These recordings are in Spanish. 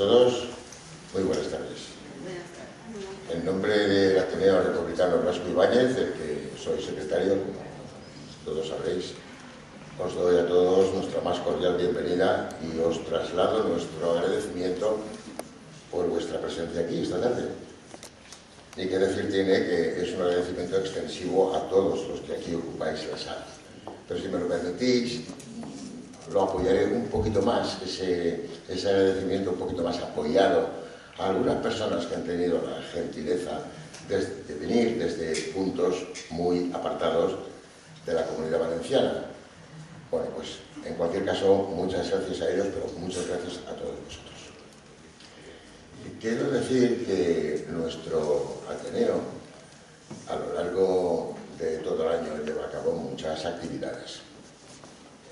todos, muy buenas tardes. En nombre del Ateneo Republicano Blasco Ibáñez, del que soy secretario, como todos sabréis, os doy a todos nuestra más cordial bienvenida y os traslado nuestro agradecimiento por vuestra presencia aquí esta tarde. Y que decir tiene que es un agradecimiento extensivo a todos los que aquí ocupáis la sala. Pero si me lo permitís, lo apoyaré un poquito más, ese agradecimiento un poquito más apoyado a algunas personas que han tenido la gentileza de venir desde puntos muy apartados de la Comunidad Valenciana. Bueno, pues en cualquier caso, muchas gracias a ellos, pero muchas gracias a todos vosotros. Y quiero decir que nuestro Ateneo, a lo largo de todo el año, lleva a cabo muchas actividades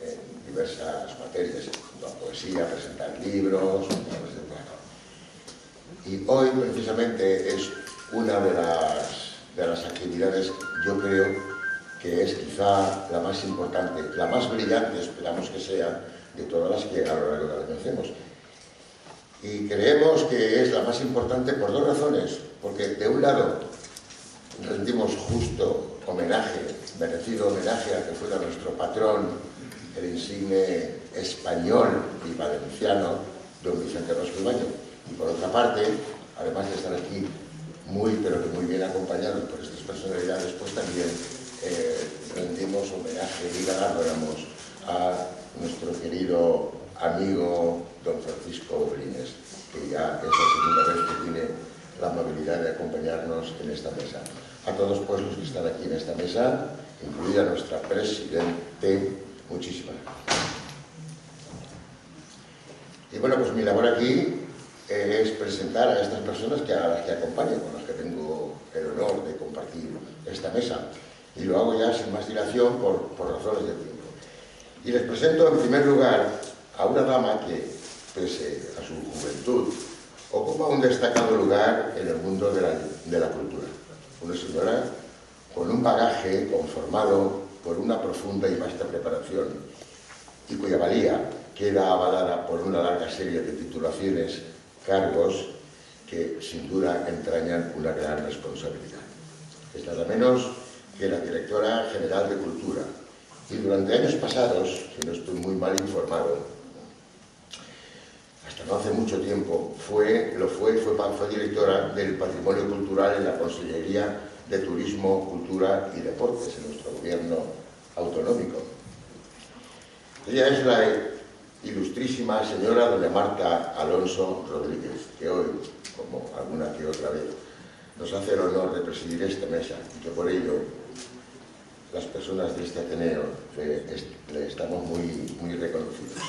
en diversas materias, la poesía, presentar libros, y hoy precisamente es una de las actividades, yo creo que es quizá la más importante, la más brillante, esperamos que sea, de todas las que a lo largo de la hacemos. Y creemos que es la más importante por dos razones, porque de un lado rendimos justo homenaje, merecido homenaje al que fuera nuestro patrón, el insigne español y valenciano, don Vicente Rasco Ibáñez. Y por otra parte, además de estar aquí pero que muy bien acompañados por estas personalidades, pues también rendimos homenaje y galardonamos a nuestro querido amigo don Francisco Brines, que ya es la segunda vez que tiene la amabilidad de acompañarnos en esta mesa. A todos pues los que están aquí en esta mesa, incluida nuestra presidente, muchísimas gracias. Y bueno, pues mi labor aquí es presentar a estas personas a las que acompaño, con las que tengo el honor de compartir esta mesa. Y lo hago ya sin más dilación por razones de tiempo. Y les presento en primer lugar a una dama que, pese a su juventud, ocupa un destacado lugar en el mundo de la cultura. Una señora con un bagaje conformado por una profunda y vasta preparación y cuya valía queda avalada por una larga serie de titulaciones, cargos que sin duda entrañan una gran responsabilidad. Es nada menos que la directora general de Cultura y durante años pasados, si no estoy muy mal informado, hasta no hace mucho tiempo, fue directora del Patrimonio Cultural en la Consellería de Turismo, Cultura y Deportes en nuestro gobierno autonómico. Ella es la ilustrísima señora doña Marta Alonso Rodríguez, que hoy, como alguna que otra vez, nos hace el honor de presidir esta mesa y que por ello las personas de este Ateneo le estamos muy reconocidos.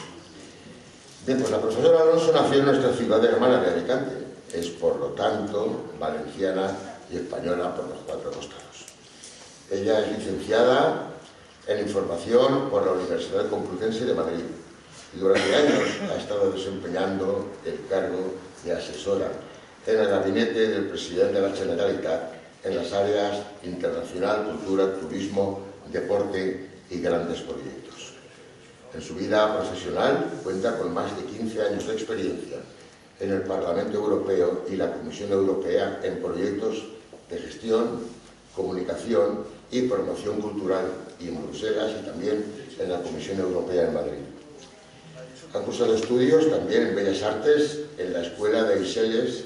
Bien, pues la profesora Alonso nació en nuestra ciudad hermana de Alicante. Es, por lo tanto, valenciana y española por los cuatro costados. Ella es licenciada en Información por la Universidad Complutense de Madrid y durante años ha estado desempeñando el cargo de asesora en el gabinete del presidente de la Generalitat en las áreas internacional, cultura, turismo, deporte y grandes proyectos. En su vida profesional cuenta con más de 15 años de experiencia en el Parlamento Europeo y la Comisión Europea en proyectos de gestión, comunicación y promoción cultural y en Bruselas y también en la Comisión Europea en Madrid. Ha cursado estudios también en Bellas Artes en la Escuela de Ixelles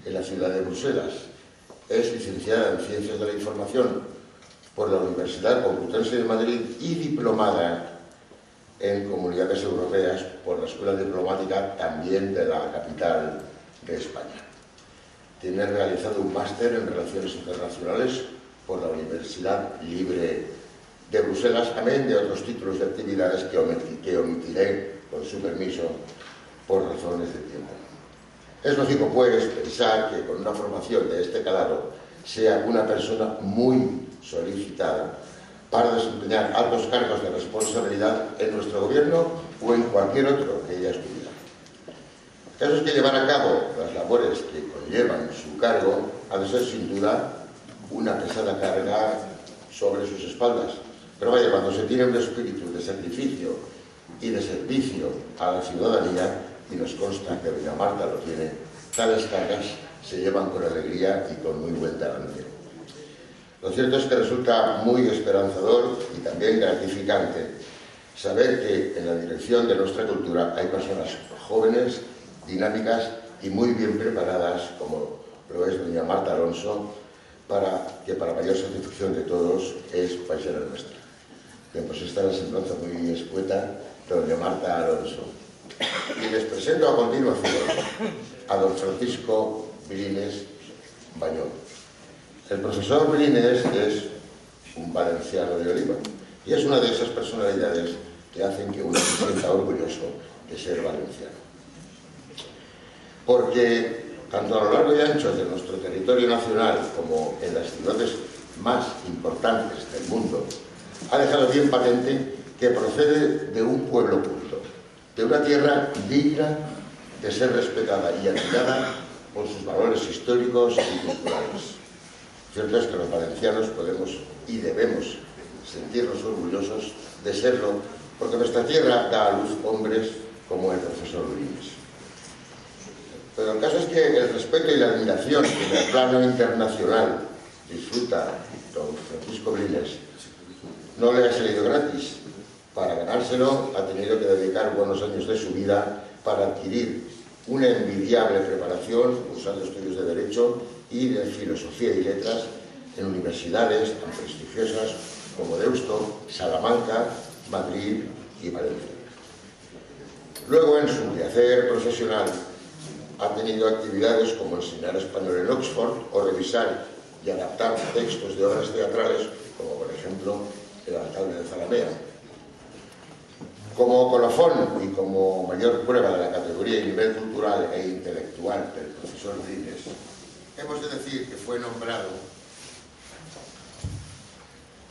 en la ciudad de Bruselas. Es licenciada en Ciencias de la Información por la Universidad Complutense de Madrid y diplomada en Comunidades Europeas por la Escuela Diplomática también de la capital de España. Tiene realizado un máster en Relaciones Internacionales por la Universidad Libre de Bruselas, amén de otros títulos de actividades que omitiré, con su permiso, por razones de tiempo. Es lógico, pues, pensar que con una formación de este calado sea una persona muy solicitada para desempeñar altos cargos de responsabilidad en nuestro gobierno o en cualquier otro que ella estuviera. El caso es que llevar a cabo las labores que conllevan su cargo ha de ser sin duda una pesada carga sobre sus espaldas. Pero vaya, cuando se tiene un espíritu de sacrificio y de servicio a la ciudadanía, y nos consta que doña Marta lo tiene, tales cargas se llevan con alegría y con muy buen talante. Lo cierto es que resulta muy esperanzador y también gratificante saber que en la dirección de nuestra cultura hay personas jóvenes, dinámicas y muy bien preparadas, como lo es doña Marta Alonso, que para mayor satisfacción de todos es paisana nuestra. Bien, pues esta es la semblanza muy escueta de doña Marta Alonso. Y les presento a continuación a don Francisco Brines Bañón. El profesor Brines es un valenciano de Oliva y es una de esas personalidades que hacen que uno se sienta orgulloso de ser valenciano. Porque tanto a lo largo y ancho de nuestro territorio nacional como en las ciudades más importantes del mundo, ha dejado bien patente que procede de un pueblo culto, de una tierra digna de ser respetada y admirada por sus valores históricos y culturales. Cierto es que los valencianos podemos y debemos sentirnos orgullosos de serlo, porque nuestra tierra da a luz hombres como el profesor Brines. Pero el caso es que el respeto y la admiración que en el plano internacional disfruta don Francisco Brines no le ha salido gratis. Para ganárselo ha tenido que dedicar buenos años de su vida para adquirir una envidiable preparación, cursando estudios de Derecho y de Filosofía y Letras en universidades tan prestigiosas como Deusto, Salamanca, Madrid y Valencia. Luego, en su quehacer profesional, ha tenido actividades como enseñar español en Oxford o revisar y adaptar textos de obras teatrales, como por ejemplo El alcalde de Zalamea. Como colofón y como mayor prueba de la categoría y nivel cultural e intelectual del profesor Brines, hemos de decir que fue nombrado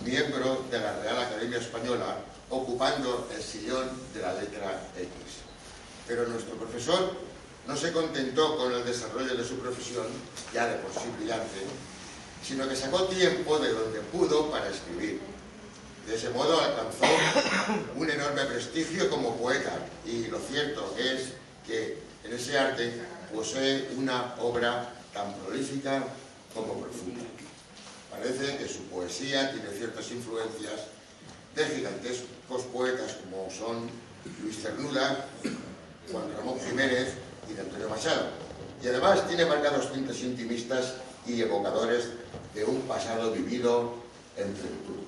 miembro de la Real Academia Española, ocupando el sillón de la letra X. Pero nuestro profesor no se contentó con el desarrollo de su profesión, ya de por sí brillante, sino que sacó tiempo de donde pudo para escribir. De ese modo alcanzó un enorme prestigio como poeta, y lo cierto es que en ese arte posee una obra tan prolífica como profunda. Parece que su poesía tiene ciertas influencias de gigantescos poetas como son Luis Cernuda, Juan Ramón Jiménez y de Antonio Machado, y además tiene marcados tintes intimistas y evocadores de un pasado vivido en plenitud.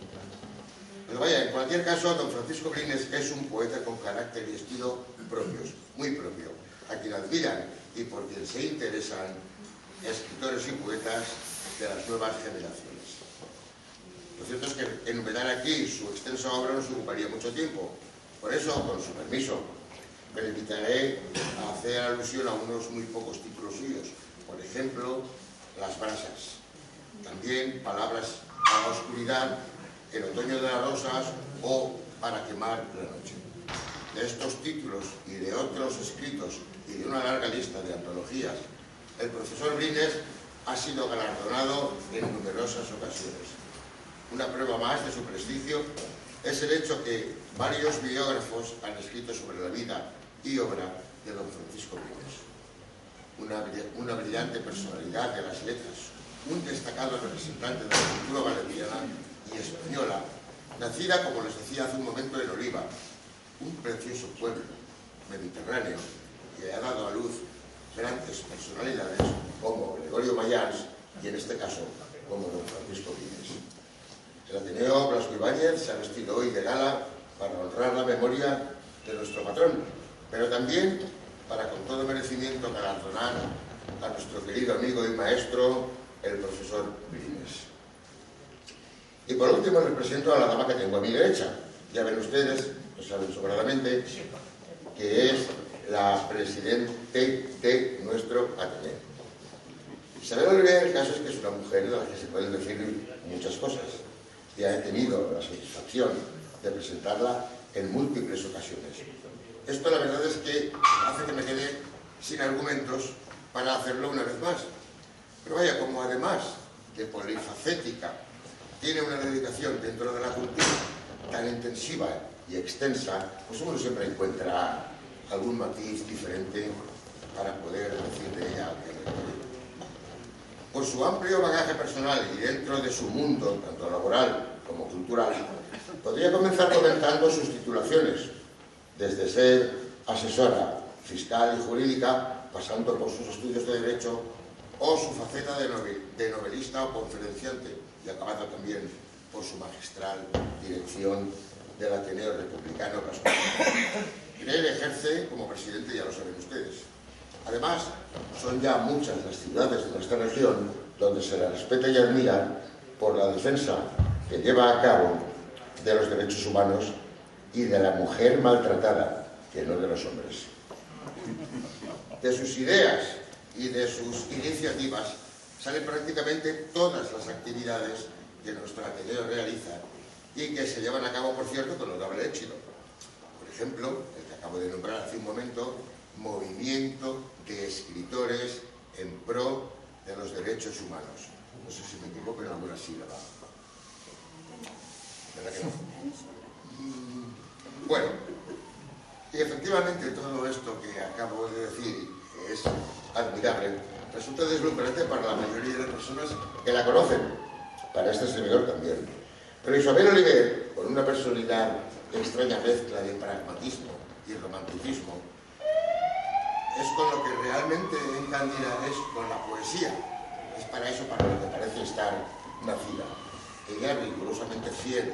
Pero vaya, en cualquier caso, don Francisco Brines es un poeta con carácter y estilo propios, muy propio, a quien admiran y por quien se interesan escritores y poetas de las nuevas generaciones. Lo cierto es que enumerar aquí su extensa obra nos ocuparía mucho tiempo. Por eso, con su permiso, me limitaré a hacer alusión a unos muy pocos títulos suyos. Por ejemplo, Las brasas. También Palabras a la oscuridad, El otoño de las rosas o Para quemar la noche. De estos títulos y de otros escritos y de una larga lista de antologías, el profesor Brines ha sido galardonado en numerosas ocasiones. Una prueba más de su prestigio es el hecho que varios biógrafos han escrito sobre la vida y obra de don Francisco Brines. Una brillante personalidad de las letras, un destacado representante de la cultura valenciana y española, nacida, como les decía hace un momento, en Oliva, un precioso pueblo mediterráneo que ha dado a luz grandes personalidades como Gregorio Mayans y, en este caso, como don Francisco Brines. El Ateneo Blasco Ibáñez se ha vestido hoy de gala para honrar la memoria de nuestro patrón, pero también para, con todo merecimiento, galardonar a nuestro querido amigo y maestro, el profesor Brines. Y por último les presento a la dama que tengo a mi derecha. Ya ven ustedes, lo saben sobradamente, que es la presidente de nuestro Ateneo. Isabel Oliver, el caso es que es una mujer de la que se pueden decir muchas cosas. Ya he tenido la satisfacción de presentarla en múltiples ocasiones. Esto, la verdad, es que hace que me quede sin argumentos para hacerlo una vez más. Pero vaya, como además de polifacética tiene una dedicación dentro de la cultura tan intensiva y extensa, pues uno siempre encuentra algún matiz diferente para poder decir de ella algo. Por su amplio bagaje personal y dentro de su mundo, tanto laboral como cultural, podría comenzar comentando sus titulaciones, desde ser asesora fiscal y jurídica, pasando por sus estudios de Derecho, o su faceta de novelista o conferenciante, y acabando también por su magistral dirección del Ateneo Republicano Pascual. Él ejerce como presidente, ya lo saben ustedes. Además, son ya muchas las ciudades de nuestra región donde se le respeta y admira por la defensa que lleva a cabo de los derechos humanos y de la mujer maltratada, que no de los hombres. De sus ideas y de sus iniciativas salen prácticamente todas las actividades que nuestro Ateneo realiza y que se llevan a cabo, por cierto, con notable éxito. Por ejemplo, el que acabo de nombrar hace un momento, Movimiento de Escritores en Pro de los Derechos Humanos. No sé si me equivoco en alguna sílaba. ¿Verdad que no? Bueno, y efectivamente todo esto que acabo de decir es admirable, resulta deslumbrante para la mayoría de las personas que la conocen, para este servidor también. Pero Isabel Oliver, con una personalidad de extraña mezcla de pragmatismo y romanticismo, es con lo que realmente encandila, es con la poesía. Es para eso para lo que parece estar nacida. Ella, rigurosamente fiel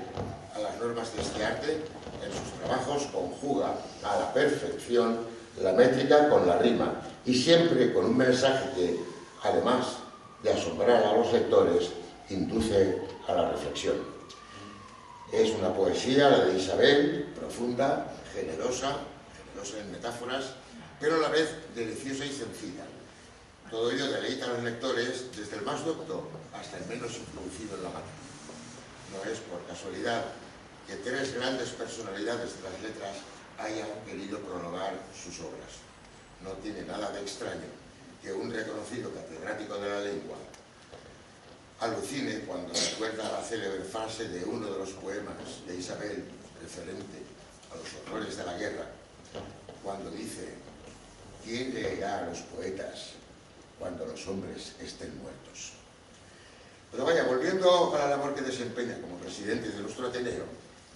a las normas de este arte, en sus trabajos conjuga a la perfección la métrica con la rima, y siempre con un mensaje que, además de asombrar a los lectores, induce a la reflexión. Es una poesía, la de Isabel, profunda, generosa en metáforas, pero a la vez deliciosa y sencilla. Todo ello deleita a los lectores, desde el más docto hasta el menos introducido en la materia. No es por casualidad que tres grandes personalidades de las letras hayan querido prologar sus obras. No tiene nada de extraño que un reconocido catedrático de la lengua alucine cuando recuerda la célebre frase de uno de los poemas de Isabel, referente a los horrores de la guerra, cuando dice: ¿quién leerá a los poetas cuando los hombres estén muertos? Pero vaya, volviendo a la labor que desempeña como presidente de nuestro Ateneo,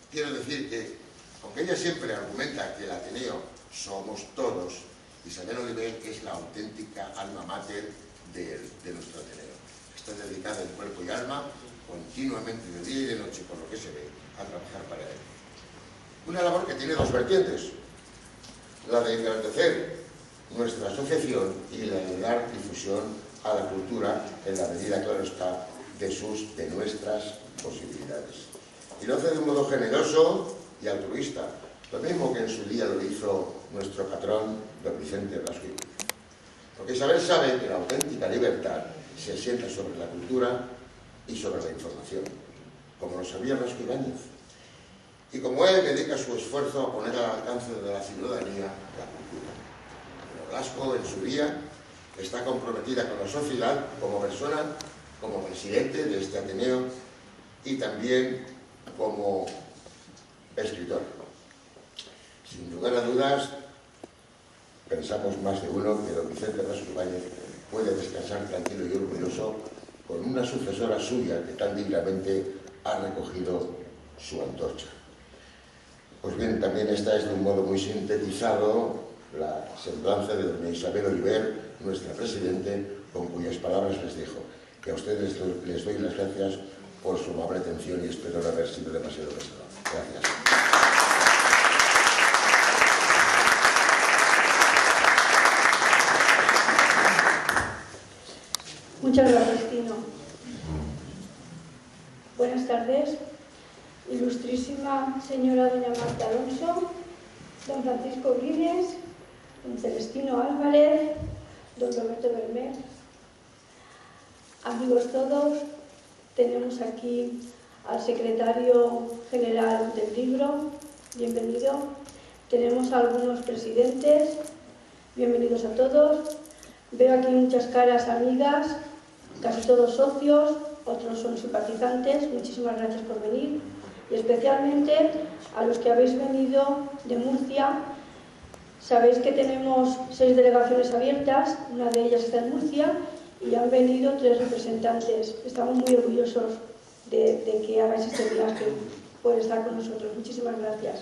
quiero decir que, aunque ella siempre argumenta que el Ateneo somos todos, Isabel Oliver es la auténtica alma mater de nuestro Ateneo. Está dedicada en cuerpo y alma, continuamente de día y de noche, por lo que se ve, a trabajar para él. Una labor que tiene dos vertientes: la de engrandecer nuestra asociación y la de dar difusión a la cultura en la medida, claro está, de nuestras posibilidades. Y lo hace de un modo generoso y altruista, lo mismo que en su día lo hizo nuestro patrón, don Vicente Blasco Ibáñez. Porque Isabel sabe que la auténtica libertad se asienta sobre la cultura y sobre la información, como lo sabía Blasco Ibáñez. Y como él dedica su esfuerzo a poner al alcance de la ciudadanía la cultura. Pero Blasco, en su día, está comprometida con la sociedad como persona, como presidente de este Ateneo y también como escritor. Sin lugar a dudas, pensamos más de uno que don Vicente Blasco Ibáñez puede descansar tranquilo y orgulloso con una sucesora suya que tan dignamente ha recogido su antorcha. Pues bien, también esta es de un modo muy sintetizado la semblanza de doña Isabel Oliver, nuestra presidente, con cuyas palabras les dejo. Que a ustedes les doy las gracias por su amable atención y espero no haber sido demasiado pesado. Gracias. Muchas gracias, Tino. Buenas tardes, ilustrísima señora doña Marta Alonso, don Francisco Brides, don Celestino Álvarez, don Roberto Bermer. Amigos todos, tenemos aquí al secretario general del libro, bienvenido. Tenemos a algunos presidentes, bienvenidos a todos. Veo aquí muchas caras amigas, casi todos socios, otros son simpatizantes. Muchísimas gracias por venir, y especialmente a los que habéis venido de Murcia Sabéis que tenemos 6 delegaciones abiertas, una de ellas está en Murcia, y han venido 3 representantes. Estamos muy orgullosos de que hagáis este viaje, por estar con nosotros. Muchísimas gracias.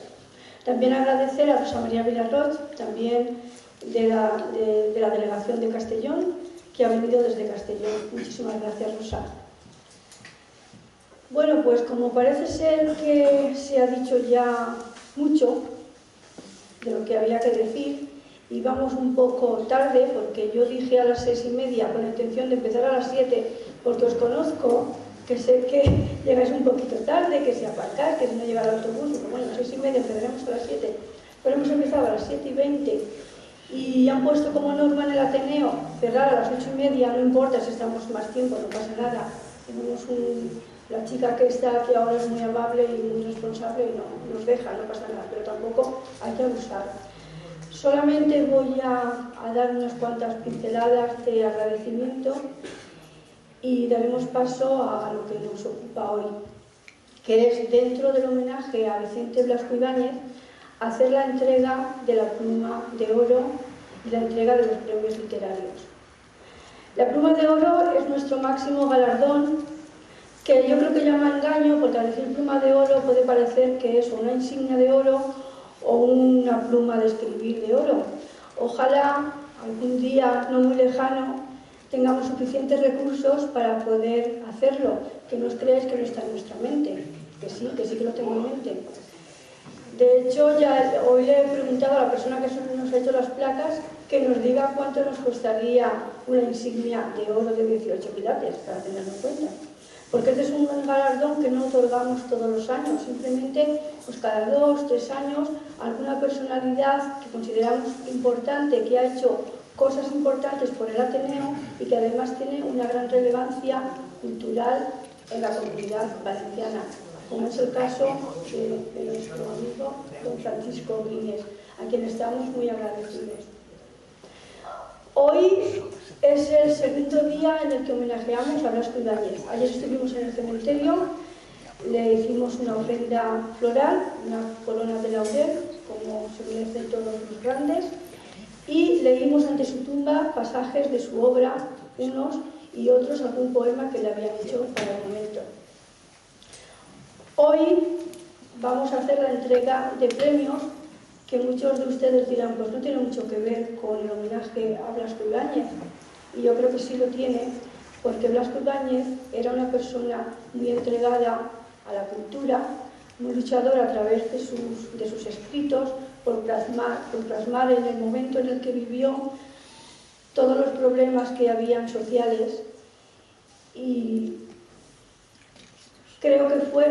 También agradecer a Rosa María Vilarroch, también de la delegación de Castellón, que ha venido desde Castellón. Muchísimas gracias, Rosa. Bueno, pues como parece ser que se ha dicho ya mucho de lo que había que decir, y vamos un poco tarde, porque yo dije a las 6:30 con la intención de empezar a las 7, porque os conozco, que sé que llegáis un poquito tarde, que si aparcáis, que si no llega el autobús, pero bueno, a las 6:30 empezaremos a las 7, pero hemos empezado a las 7:20, y han puesto como norma en el Ateneo cerrar a las 8:30, no importa si estamos más tiempo, no pasa nada. Tenemos la chica que está aquí ahora es muy amable y muy responsable y no nos deja, no pasa nada, pero tampoco hay que abusar. Solamente voy a dar unas cuantas pinceladas de agradecimiento y daremos paso a lo que nos ocupa hoy, que es, dentro del homenaje a Vicente Blasco Ibáñez, hacer la entrega de la Pluma de Oro y la entrega de los premios literarios. La Pluma de Oro es nuestro máximo galardón, que yo creo que llama engaño, porque al decir Pluma de Oro puede parecer que es una insignia de oro o una pluma de escribir de oro. Ojalá algún día no muy lejano tengamos suficientes recursos para poder hacerlo, que no os creáis que no está en nuestra mente, que sí que lo tengo en mente. De hecho, ya hoy le he preguntado a la persona que nos ha hecho las placas que nos diga cuánto nos costaría una insignia de oro de 18 quilates, para tenerlo en cuenta. Porque este es un galardón que no otorgamos todos los años, simplemente pues cada 2 o 3 años alguna personalidad que consideramos importante, que ha hecho cosas importantes por el Ateneo y que además tiene una gran relevancia cultural en la comunidad valenciana, como es el caso de nuestro amigo don Francisco Briñes, a quien estamos muy agradecidos. Hoy es el segundo día en el que homenajeamos a Blasco Ibáñez. Ayer estuvimos en el cementerio, le hicimos una ofrenda floral, una corona de laurel, como se merecen todos los grandes, y leímos ante su tumba pasajes de su obra, unos y otros, algún poema que le habían hecho para el momento. Hoy vamos a hacer la entrega de premios que muchos de ustedes dirán, pues no tiene mucho que ver con el homenaje a Blasco Ibáñez. Y yo creo que sí lo tiene, porque Blasco Ibáñez era una persona muy entregada a la cultura, muy luchador a través de sus escritos, por plasmar en el momento en el que vivió todos los problemas que habían sociales. Y creo que fue,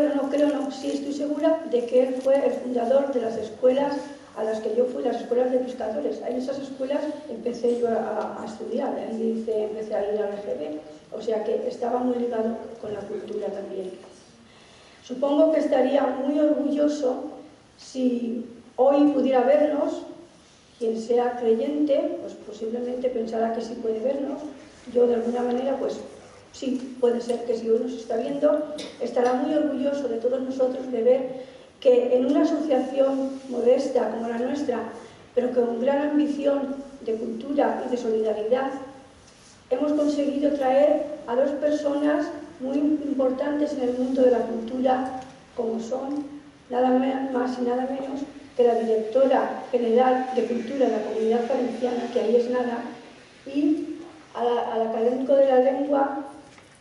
sí estoy segura de que él fue el fundador de las escuelas a las que yo fui, las escuelas de pescadores. En esas escuelas empecé yo a estudiar, ahí empecé a ir al RGB, o sea que estaba muy ligado con la cultura también. Supongo que estaría muy orgulloso si hoy pudiera vernos, quien sea creyente, pues posiblemente pensará que sí puede vernos. Yo de alguna manera, pues sí, puede ser que si hoy nos está viendo, estará muy orgulloso de todos nosotros de ver que en una asociación modesta como la nuestra, pero con gran ambición de cultura y de solidaridad, hemos conseguido traer a 2 personas muy importantes en el mundo de la cultura, como son nada más y nada menos que la directora general de Cultura de la Comunidad Valenciana, que ahí es nada, y al académico de la lengua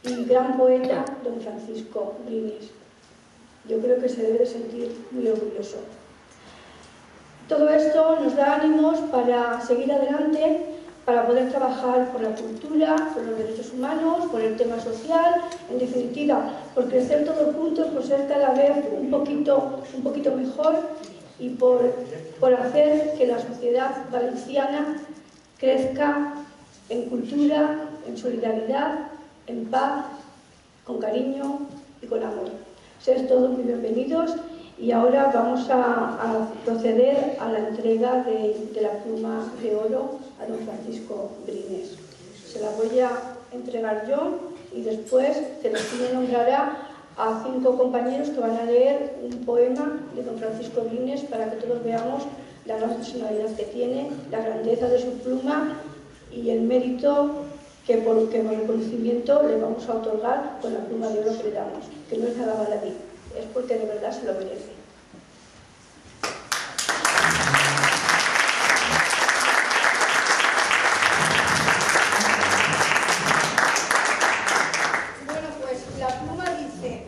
y gran poeta don Francisco Briñes. Yo creo que se debe de sentir muy orgulloso. Todo esto nos da ánimos para seguir adelante, para poder trabajar por la cultura, por los derechos humanos, por el tema social, en definitiva, por crecer todos juntos, por ser cada vez un poquito mejor y por hacer que la sociedad valenciana crezca en cultura, en solidaridad, en paz, con cariño y con amor. Sean todos muy bienvenidos y ahora vamos a proceder a la entrega de la Pluma de Oro a don Francisco Briñes. Se la voy a entregar yo y después Celestino nombrará a 5 compañeros que van a leer un poema de don Francisco Briñes para que todos veamos la gran personalidad que tiene, la grandeza de su pluma y el mérito que por reconocimiento le vamos a otorgar con la pluma de oro que le damos, que no es nada baladí, es porque de verdad se lo merece. Bueno, pues la pluma dice: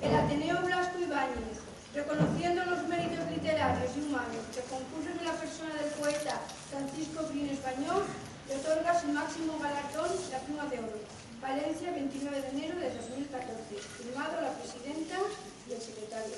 el Ateneo Blasco Ibáñez, reconociendo los méritos literarios y humanos que concurren en la persona del poeta Francisco Green Español, le otorga su máximo galardón, la pluma de oro. Valencia, 29 de enero de 2014. Firmado la presidenta y el secretario.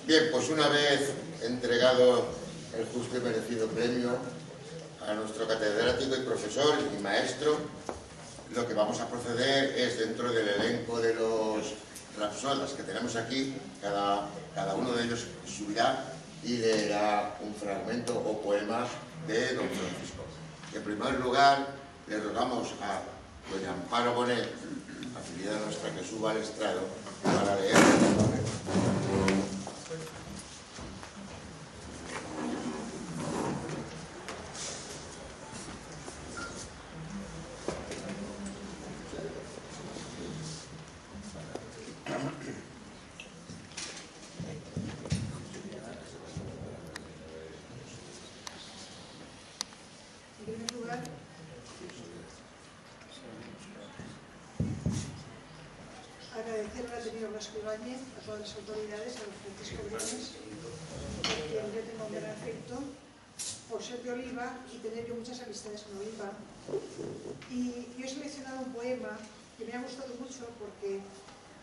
Bien, pues una vez entregado el justo y merecido premio a nuestro catedrático y profesor y maestro, lo que vamos a proceder es, dentro del elenco de los rapsodas que tenemos aquí, cada uno de ellos subirá y leerá un fragmento o poema de don Francisco. En primer lugar, le rogamos a doña Amparo Bonet, afiliada nuestra, que suba al estrado para leer el poema. En primer lugar, agradecer al Ateneo Blasco Ibáñez, a todas las autoridades, a los Francisco Briones, a quien yo tengo un gran afecto, por ser de Oliva y tener yo muchas amistades en Oliva. Y yo he seleccionado un poema que me ha gustado mucho porque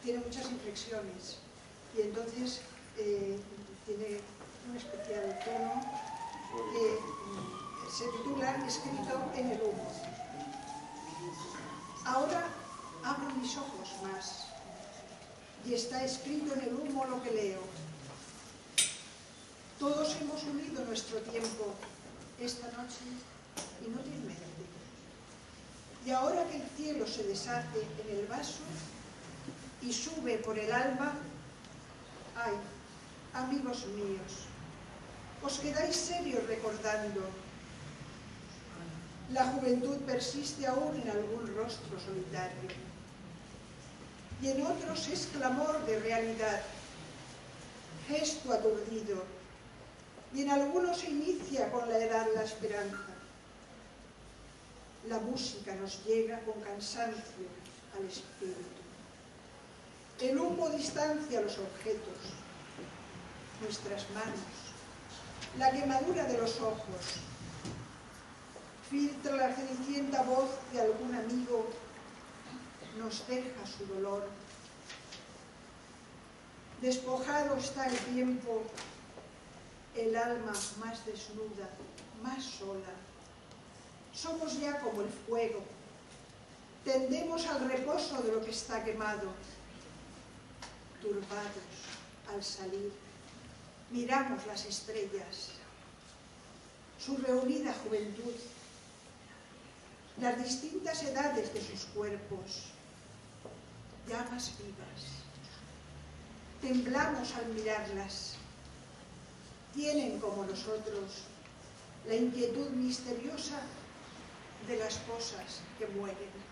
tiene muchas inflexiones y entonces tiene un especial tono que se titula Escrito en el humo. Ahora abro mis ojos más y está escrito en el humo lo que leo. Todos hemos unido nuestro tiempo esta noche inútilmente. Y ahora que el cielo se deshace en el vaso y sube por el alma, ay, amigos míos, os quedáis serios recordando. La juventud persiste aún en algún rostro solitario y en otros es clamor de realidad, gesto aturdido, y en algunos se inicia con la edad la esperanza. La música nos llega con cansancio al espíritu. El humo distancia los objetos, nuestras manos, la quemadura de los ojos. Filtra la cenicienta voz de algún amigo, nos deja su dolor. Despojado está el tiempo, el alma más desnuda, más sola. Somos ya como el fuego, tendemos al reposo de lo que está quemado. Turbados al salir, miramos las estrellas, su reunida juventud, las distintas edades de sus cuerpos, llamas vivas. Temblamos al mirarlas. Tienen, como nosotros, la inquietud misteriosa de las cosas que mueren.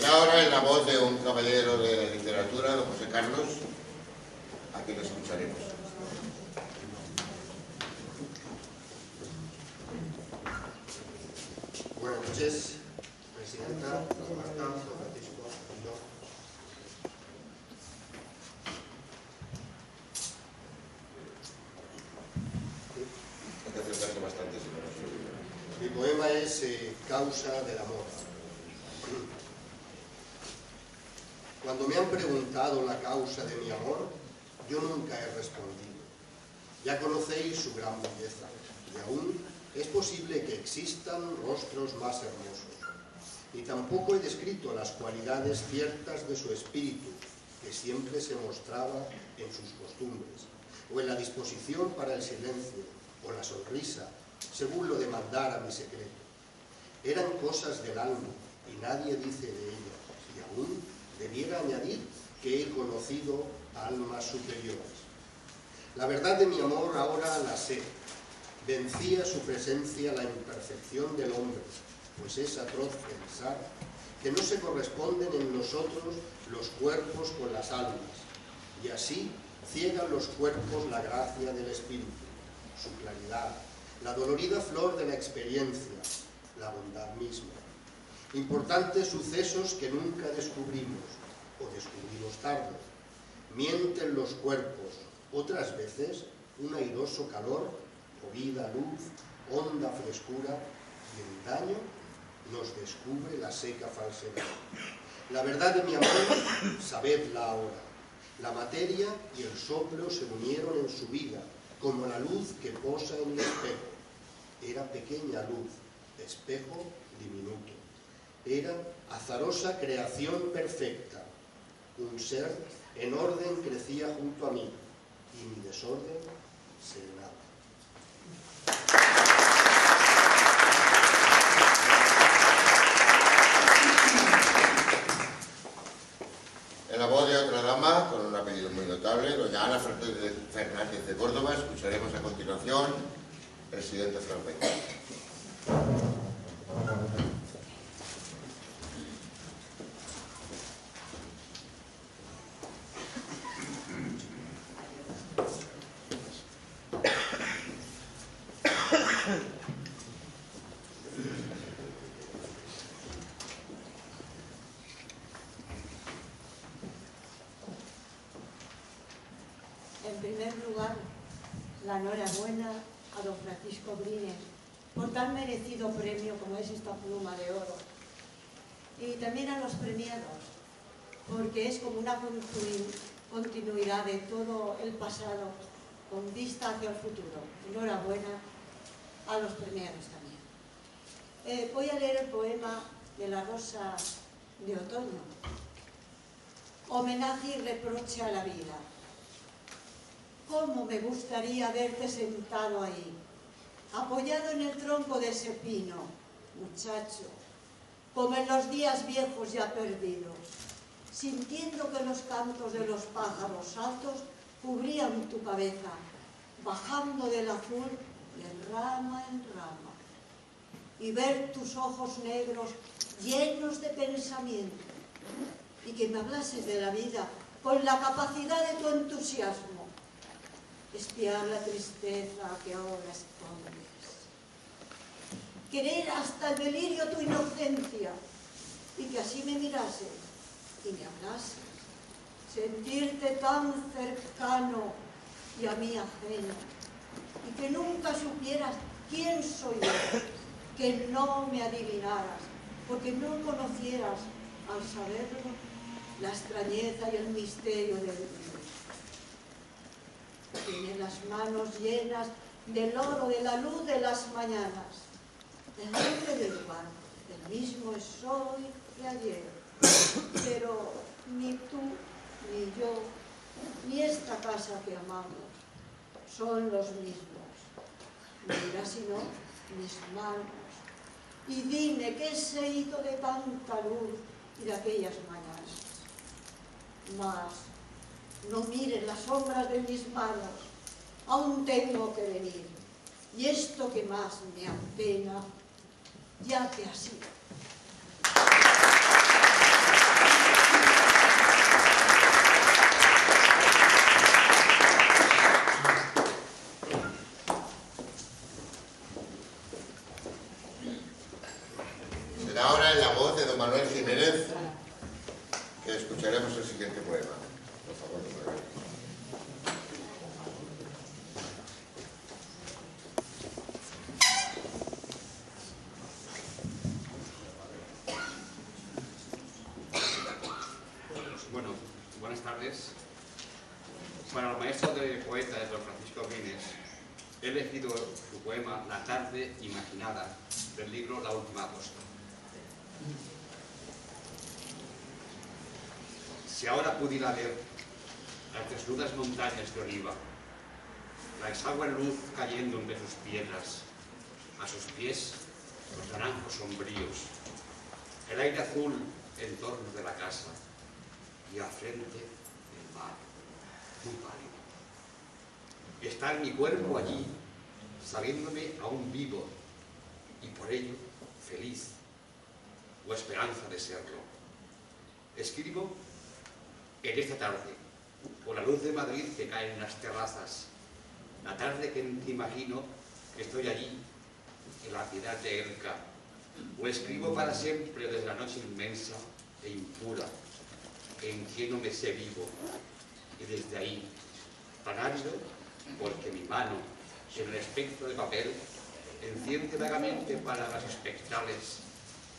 Ahora en la voz de un caballero de la literatura, don José Carlos, a quien escucharemos. Buenas noches, presidenta, don Marta, don Francisco, desgaste bastante si no nos olvida. Mi poema es Causa del amor. Cuando me han preguntado la causa de mi amor, yo nunca he respondido. Ya conocéis su gran belleza, y aún es posible que existan rostros más hermosos. Y tampoco he descrito las cualidades ciertas de su espíritu, que siempre se mostraba en sus costumbres, o en la disposición para el silencio, o la sonrisa, según lo demandara mi secreto. Eran cosas del alma, y nadie dice de ellas, y aún debiera añadir que he conocido almas superiores. La verdad de mi amor ahora la sé. Vencía su presencia la imperfección del hombre, pues es atroz pensar que no se corresponden en nosotros los cuerpos con las almas, y así ciegan los cuerpos la gracia del espíritu, su claridad, la dolorida flor de la experiencia, la bondad misma. Importantes sucesos que nunca descubrimos, o descubrimos tarde. Mienten los cuerpos, otras veces un airoso calor, o vida, luz, honda frescura, y el daño nos descubre la seca falsedad. La verdad de mi amor, sabedla ahora. La materia y el soplo se unieron en su vida, como la luz que posa en el espejo. Era pequeña luz, espejo diminuto. Era azarosa creación perfecta. Un ser en orden crecía junto a mí, y mi desorden serenaba. En la voz de otra dama, con un apellido muy notable, doña Ana Fernández de Córdoba, escucharemos a continuación Presidente Flamenco. En primer lugar, la enhorabuena a don Francisco Brines por tan merecido premio como es esta pluma de oro. Y también a los premiados, porque es como una continuidad de todo el pasado con vista hacia el futuro. Enhorabuena a los premiados también. Voy a leer el poema de la Rosa de Otoño. Homenaje y reproche a la vida. ¿Cómo me gustaría verte sentado ahí, apoyado en el tronco de ese pino, muchacho, como en los días viejos ya perdidos, sintiendo que los cantos de los pájaros altos cubrían tu cabeza, bajando del azul de rama en rama, y ver tus ojos negros llenos de pensamiento, y que me hablases de la vida con la capacidad de tu entusiasmo, espiar la tristeza que ahora escondes, querer hasta el delirio tu inocencia, y que así me mirases y me hablases, sentirte tan cercano y a mí ajeno, y que nunca supieras quién soy yo, que no me adivinaras, porque no conocieras, al saberlo, la extrañeza y el misterio del vivir. Tiene las manos llenas del oro de la luz de las mañanas, el nombre del lugar, el mismo es hoy y ayer, pero ni tú, ni yo, ni esta casa que amamos son los mismos. Mira si no mis manos y dime qué se hizo de tanta luz y de aquellas mañanas. Mas no mires las sombras de mis manos, aún tengo que venir, y esto que más me apena, ya que así. Será ahora en la voz de don Manuel Jiménez que escucharemos el siguiente poema. Por favor, don Manuel. Francisco Brines, he elegido su poema La tarde imaginada, del libro La última costa. Si ahora pudiera ver las desnudas montañas de oliva, la exagua luz cayendo entre sus piedras, a sus pies los naranjos sombríos, el aire azul en torno de la casa y al frente el mar, muy pálido. Está mi cuerpo allí, sabiéndome aún vivo y por ello feliz o esperanza de serlo. Escribo en esta tarde, con la luz de Madrid que cae en las terrazas, la tarde que te imagino que estoy allí, en la piedad de Elca, o escribo para siempre desde la noche inmensa e impura, en que no me sé vivo, y desde ahí, tan árido, porque mi mano, en el espectro de papel, enciende vagamente para las espectrales,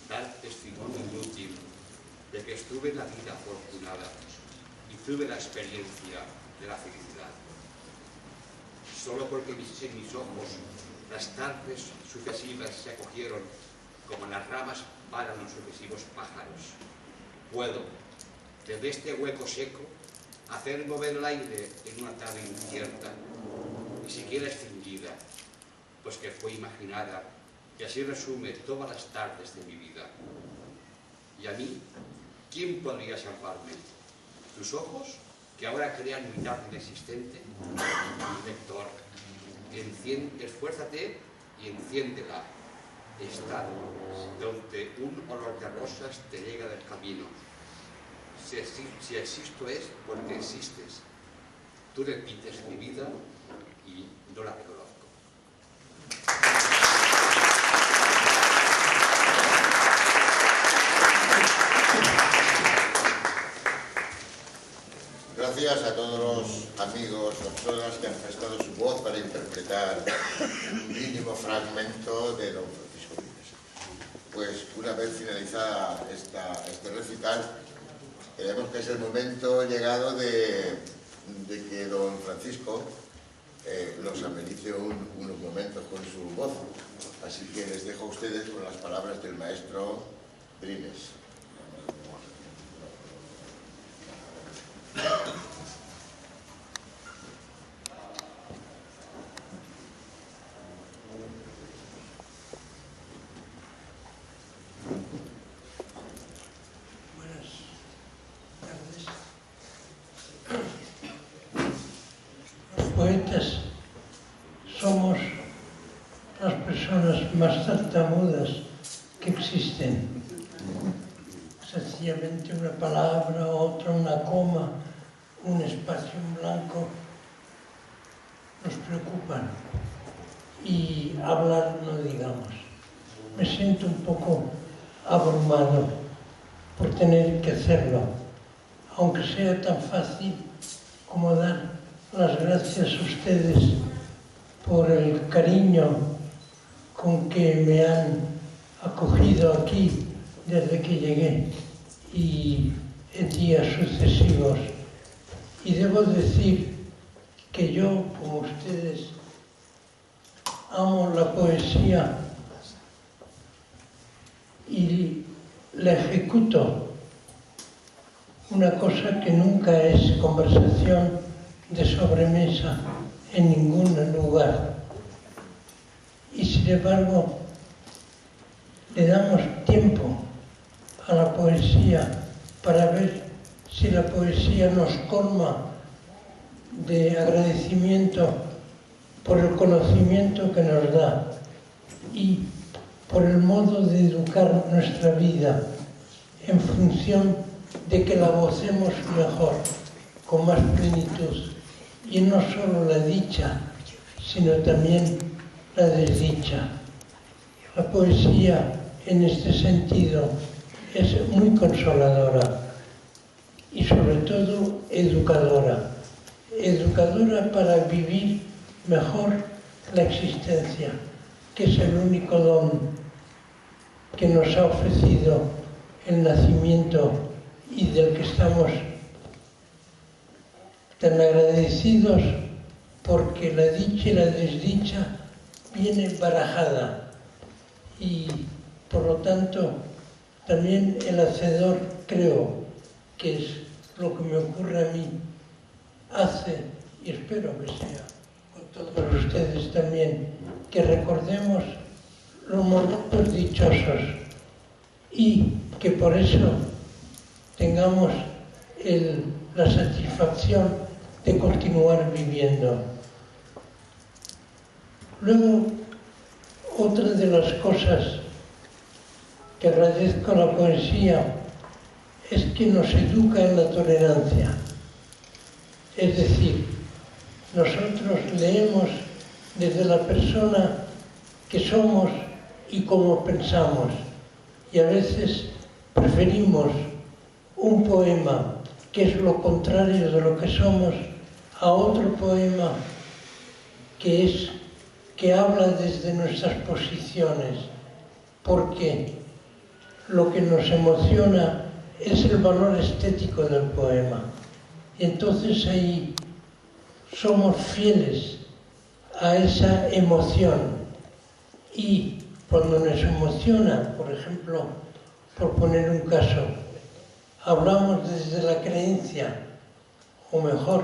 dar testimonio inútil de que estuve en la vida afortunada y tuve la experiencia de la felicidad. Solo porque en mis ojos las tardes sucesivas se acogieron como las ramas paran los sucesivos pájaros, puedo, desde este hueco seco, hacer mover el aire en una tarde incierta, ni siquiera extinguida, pues que fue imaginada, y así resume todas las tardes de mi vida. Y a mí, ¿quién podría salvarme? ¿Tus ojos, que ahora crean mi tarde inexistente? Lector, esfuérzate y enciéndela. Está donde un olor de rosas te llega del camino. Si existo es porque existes. Tú repites mi vida y no la reconozco. Gracias a todos los amigos, personas que han prestado su voz para interpretar un mínimo fragmento de don Francisco Brines. Pues una vez finalizada este recital, creemos que es el momento llegado de que don Francisco nos amenice unos momentos con su voz. Así que les dejo a ustedes con las palabras del maestro Brines. Buenas tardes. Los poetas somos las personas más tartamudas que existen. Sencillamente una palabra, otra, una coma, un espacio en blanco nos preocupan, y hablar no digamos. Me siento un poco abrumado por tener que hacerlo, aunque sea tan fácil como dar las gracias a ustedes por el cariño con que me han acogido aquí desde que llegué y en días sucesivos. Y debo decir que yo, como ustedes, amo la poesía y la ejecuto, una cosa que nunca es conversación de sobremesa en ningún lugar. Y sin embargo, le damos tiempo a la poesía para ver si la poesía nos colma de agradecimiento por el conocimiento que nos da y por el modo de educar nuestra vida en función de que la gocemos mejor, con más plenitud, y no solo la dicha, sino también la desdicha. La poesía, en este sentido, es muy consoladora y sobre todo educadora. Educadora para vivir mejor la existencia, que es el único don que nos ha ofrecido el nacimiento y del que estamos tan agradecidos porque la dicha y la desdicha vienen barajada y por lo tanto también el hacedor, creo que es lo que me ocurre a mí, hace, y espero que sea con todos ustedes también, que recordemos los momentos dichosos y que por eso tengamos la satisfacción de continuar viviendo. Luego, otra de las cosas que agradezco a la poesía es que nos educa en la tolerancia. Es decir, nosotros leemos desde la persona que somos y cómo pensamos, y a veces preferimos un poema que es lo contrario de lo que somos a otro poema que habla desde nuestras posiciones, porque lo que nos emociona es el valor estético del poema. Y entonces ahí somos fieles a esa emoción. Y cuando nos emociona, por ejemplo, por poner un caso, hablamos desde la creencia, o mejor,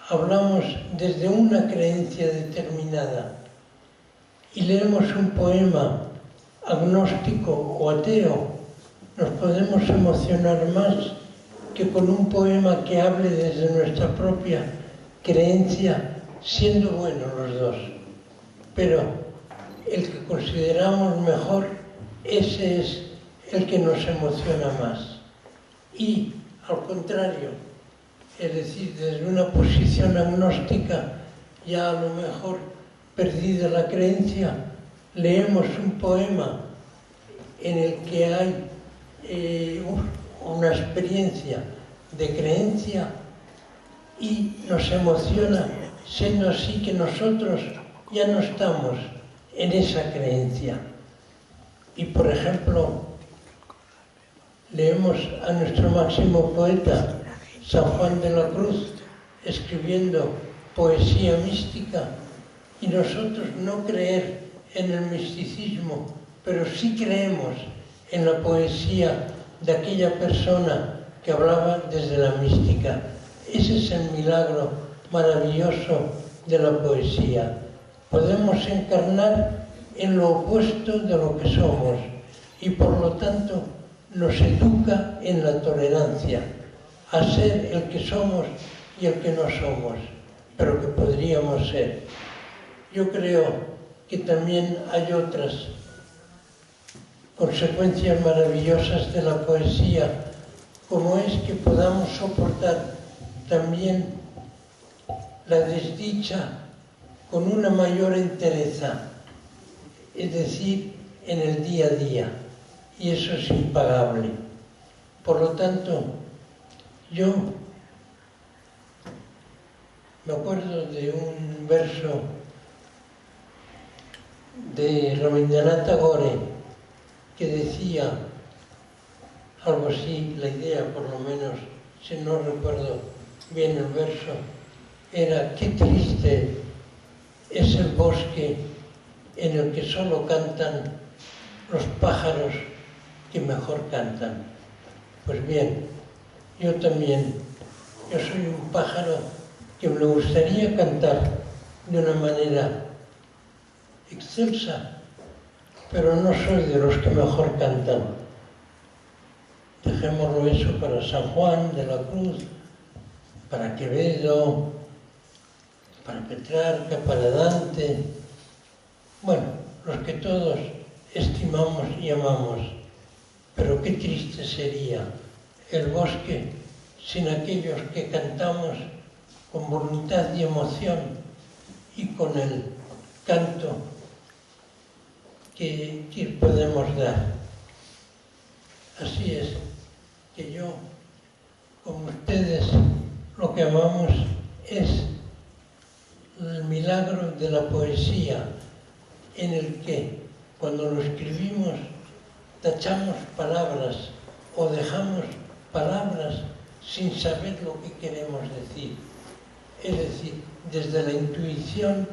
hablamos desde una creencia determinada y leemos un poema agnóstico o ateo, nos podemos emocionar más que con un poema que hable desde nuestra propia creencia, siendo buenos los dos. Pero el que consideramos mejor, ese es el que nos emociona más. Y al contrario, es decir, desde una posición agnóstica, ya a lo mejor perdida la creencia, leemos un poema en el que hay una experiencia de creencia y nos emociona, siendo así que nosotros ya no estamos en esa creencia. Y por ejemplo, leemos a nuestro máximo poeta, San Juan de la Cruz, escribiendo poesía mística, y nosotros no creer en el misticismo, pero sí creemos en la poesía de aquella persona que hablaba desde la mística. Ese es el milagro maravilloso de la poesía. Podemos encarnar en lo opuesto de lo que somos y por lo tanto nos educa en la tolerancia, a ser el que somos y el que no somos, pero que podríamos ser. Yo creo que también hay otras consecuencias maravillosas de la poesía, como es que podamos soportar también la desdicha con una mayor entereza, es decir, en el día a día, y eso es impagable. Por lo tanto, yo me acuerdo de un verso de Rabindranath Tagore que decía algo así, la idea por lo menos, si no recuerdo bien el verso, era: qué triste es el bosque en el que solo cantan los pájaros que mejor cantan. Pues bien, yo también, yo soy un pájaro que me gustaría cantar de una manera excelsa, pero no soy de los que mejor cantan. Dejémoslo eso para San Juan de la Cruz, para Quevedo, para Petrarca, para Dante, bueno, los que todos estimamos y amamos. Pero qué triste sería el bosque sin aquellos que cantamos con voluntad y emoción y con el canto que podemos dar. Así es que yo, como ustedes, lo que amamos es el milagro de la poesía, en el que cuando lo escribimos tachamos palabras o dejamos palabras sin saber lo que queremos decir. Es decir, desde la intuición,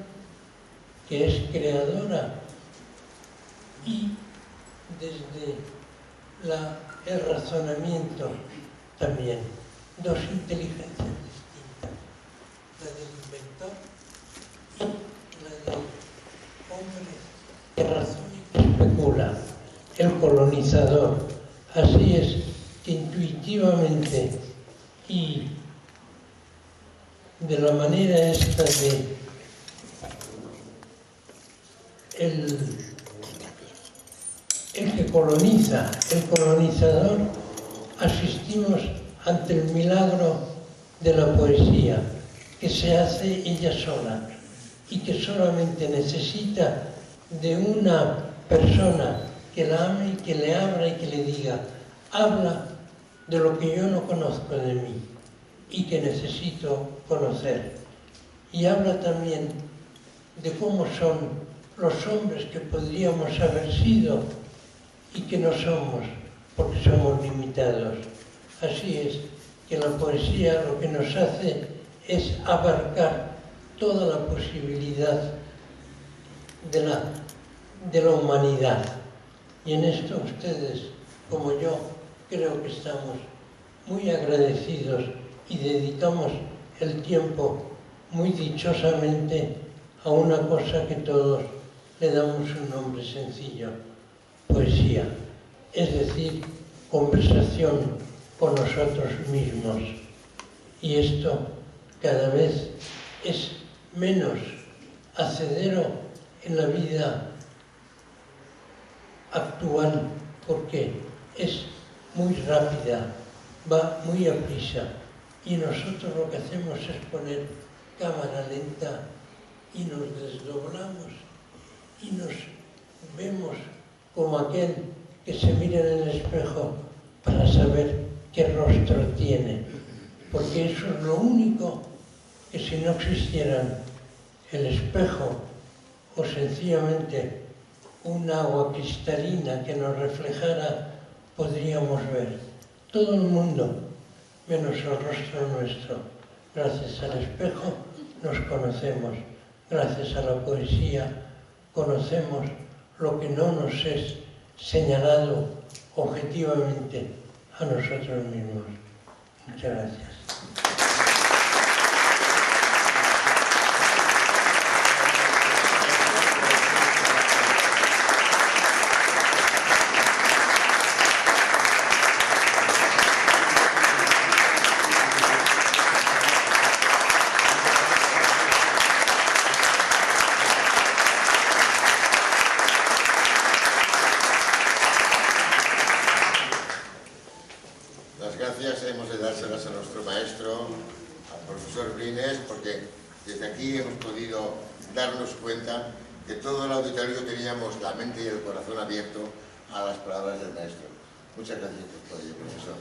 que es creadora, y desde el razonamiento también. Dos inteligencias distintas, la del inventor y la del hombre que razona y que especula, el colonizador. Así es que intuitivamente y de la manera esta de el que coloniza, el colonizador, asistimos ante el milagro de la poesía, que se hace ella sola y que solamente necesita de una persona que la ame y que le abra y que le diga: habla de lo que yo no conozco de mí y que necesito conocer. Y habla también de cómo son los hombres que podríamos haber sido y que no somos, porque somos limitados. Así es que la poesía lo que nos hace es abarcar toda la posibilidad de la humanidad. Y en esto ustedes, como yo, creo que estamos muy agradecidos y dedicamos el tiempo muy dichosamente a una cosa que todos le damos un nombre sencillo: poesía, es decir, conversación con nosotros mismos. Y esto cada vez es menos hacedero en la vida actual, porque es muy rápida, va muy a prisa, y nosotros lo que hacemos es poner cámara lenta y nos desdoblamos y nos vemos como aquel que se mira en el espejo para saber qué rostro tiene, porque eso es lo único que, si no existieran el espejo o sencillamente un agua cristalina que nos reflejara, podríamos ver. Todo el mundo, menos el rostro nuestro. Gracias al espejo nos conocemos, gracias a la poesía conocemos lo que no nos es señalado objetivamente a nosotros mismos. Muchas gracias. Hemos de dárselas a nuestro maestro, al profesor Brines, porque desde aquí hemos podido darnos cuenta que todo el auditorio teníamos la mente y el corazón abierto a las palabras del maestro. Muchas gracias por ello, profesor.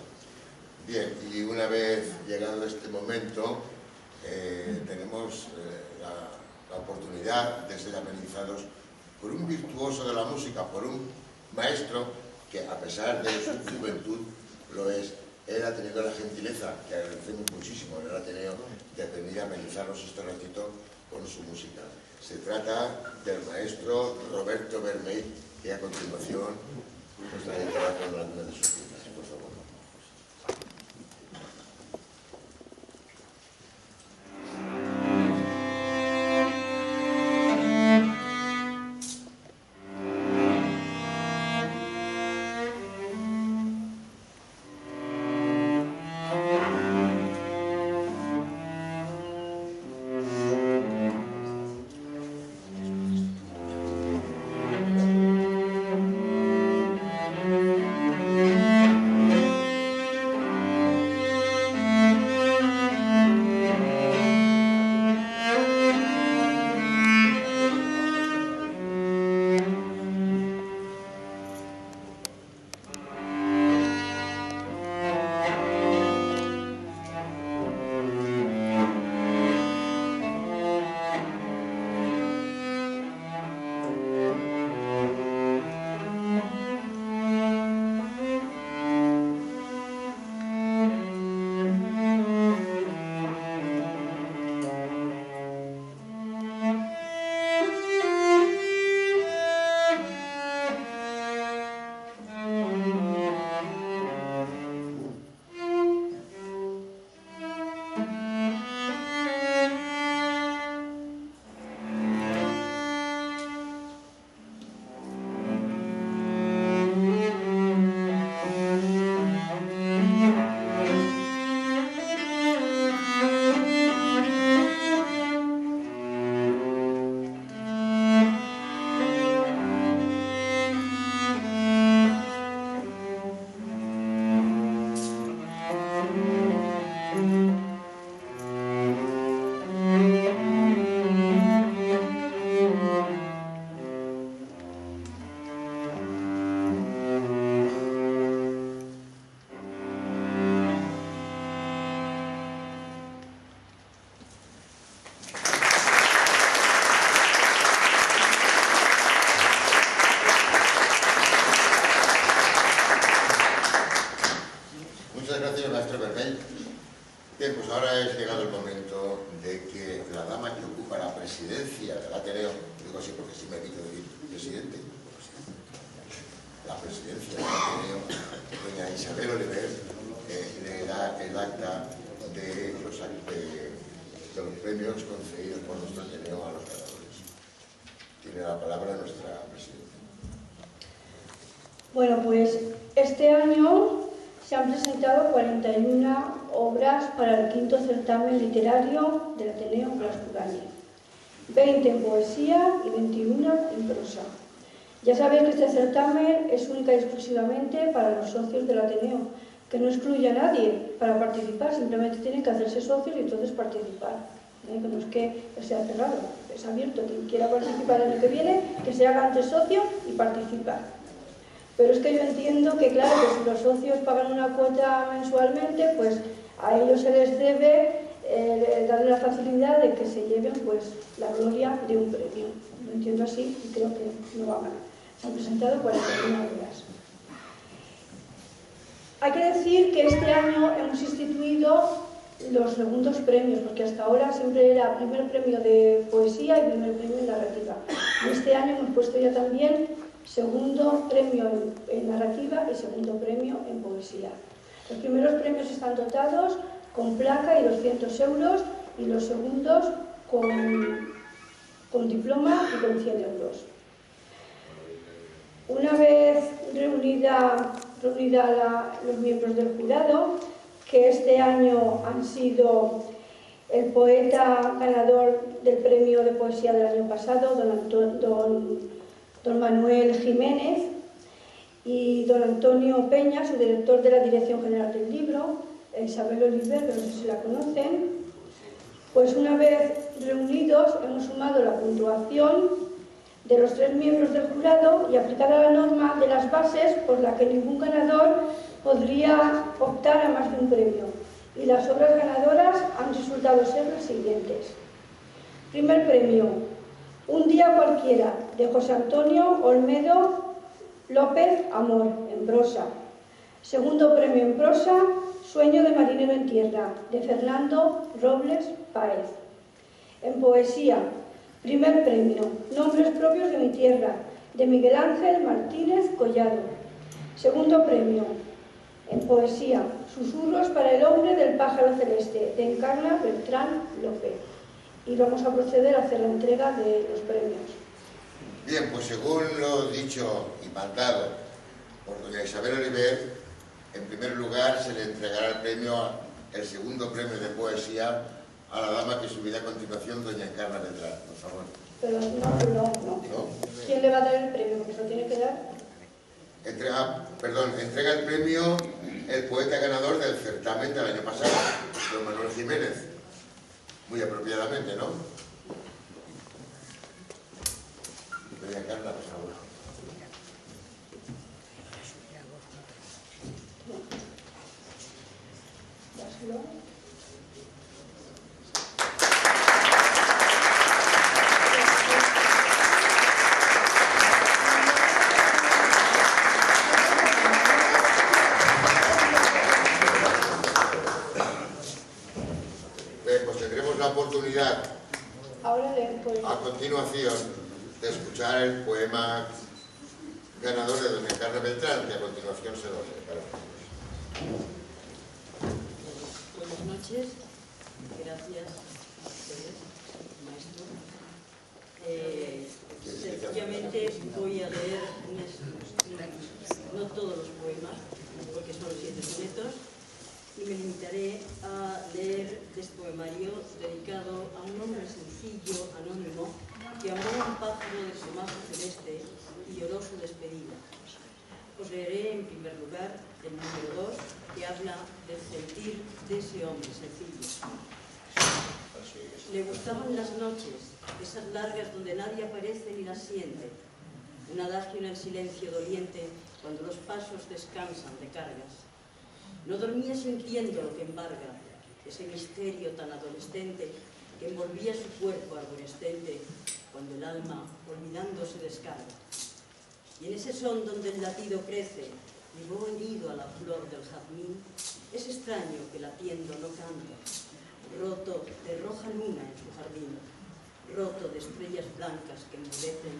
Bien, y una vez llegado este momento, tenemos la oportunidad de ser amenizados por un virtuoso de la música, por un maestro que, a pesar de su juventud, lo es. Él ha tenido la gentileza, que agradecemos muchísimo en el Ateneo, de venir a amenizarnos este ratito con su música. Se trata del maestro Roberto Bermey, que a continuación nos dedicará con alguna de sus piezas, por favor. del Ateneo, digo así porque sí me evito decir presidente, la presidencia del Ateneo, doña Isabel Oliver, le da el acta de los premios concedidos por nuestro Ateneo a los ganadores. Tiene la palabra nuestra presidenta. Bueno, pues este año se han presentado 41 obras para el 5º certamen literario del Ateneo Blasco Ibáñez, 20 en poesía y 21 en prosa. Ya sabéis que este certamen es única y exclusivamente para los socios del Ateneo, que no excluye a nadie para participar, simplemente tienen que hacerse socios y entonces participar. Que no es que sea cerrado, es abierto. Quien quiera participar el año que viene, que se haga antes socio y participar. Pero es que yo entiendo que, claro, que si los socios pagan una cuota mensualmente, pues a ellos se les debe darle la facilidad de que se lleven pues la gloria de un premio. Lo entiendo así y creo que no va mal. Se han presentado 41 obras. Hay que decir que este año hemos instituido los segundos premios, porque hasta ahora siempre era primer premio de poesía y primer premio en narrativa. Y este año hemos puesto ya también segundo premio en narrativa y segundo premio en poesía. Los primeros premios están dotados con placa y 200 euros y los segundos con diploma y con 100 euros. Una vez reunida los miembros del jurado, que este año han sido el poeta ganador del premio de poesía del año pasado, don Manuel Jiménez, y don Antonio Peña, su director de la Dirección General del Libro, Isabel Oliver, que no sé si la conocen. Pues una vez reunidos hemos sumado la puntuación de los 3 miembros del jurado y aplicada la norma de las bases por la que ningún ganador podría optar a más de un premio. Y las obras ganadoras han resultado ser las siguientes. Primer premio, Un día cualquiera, de José Antonio Olmedo López Amor, en prosa. Segundo premio en prosa, Sueño de marinero en tierra, de Fernando Robles Páez. En poesía, primer premio, Nombres propios de mi tierra, de Miguel Ángel Martínez Collado. Segundo premio, en poesía, Susurros para el hombre del pájaro celeste, de Encarna Beltrán López. Y vamos a proceder a hacer la entrega de los premios. Bien, pues según lo dicho y mandado por doña Isabel Oliver, en primer lugar se le entregará el segundo premio de poesía a la dama que subirá a continuación, doña Encarna Beltrán, por favor. Pero no. ¿Quién le va a dar el premio? Porque se lo tiene que dar. Entrega el premio el poeta ganador del certamen del año pasado, don Manuel Jiménez. Muy apropiadamente, ¿no? Doña Encarna, por favor. Pues tendremos la oportunidad a continuación de escuchar el poema ganador de doña Encarna Beltrán, que a continuación se lo leerá. Buenas noches, gracias a ustedes, maestro. Sencillamente voy a leer no todos los poemas, porque son 7 sonetos, y me limitaré a leer este poemario dedicado a un hombre sencillo, anónimo, que amó a un pájaro de plumaje celeste y lloró su despedida. Os leeré en primer lugar el número 2, que habla del sentir de ese hombre sencillo. Le gustaban las noches, esas largas donde nadie aparece ni las siente, un adagio en el silencio doliente cuando los pasos descansan de cargas. No dormía sintiendo lo que embarga, ese misterio tan adolescente que envolvía su cuerpo arborescente cuando el alma, olvidándose, descarga. Y en ese son donde el latido crece, llegó herido a la flor del jazmín, es extraño que latiendo no cante, roto de roja luna en su jardín. roto de estrellas blancas que enmurecen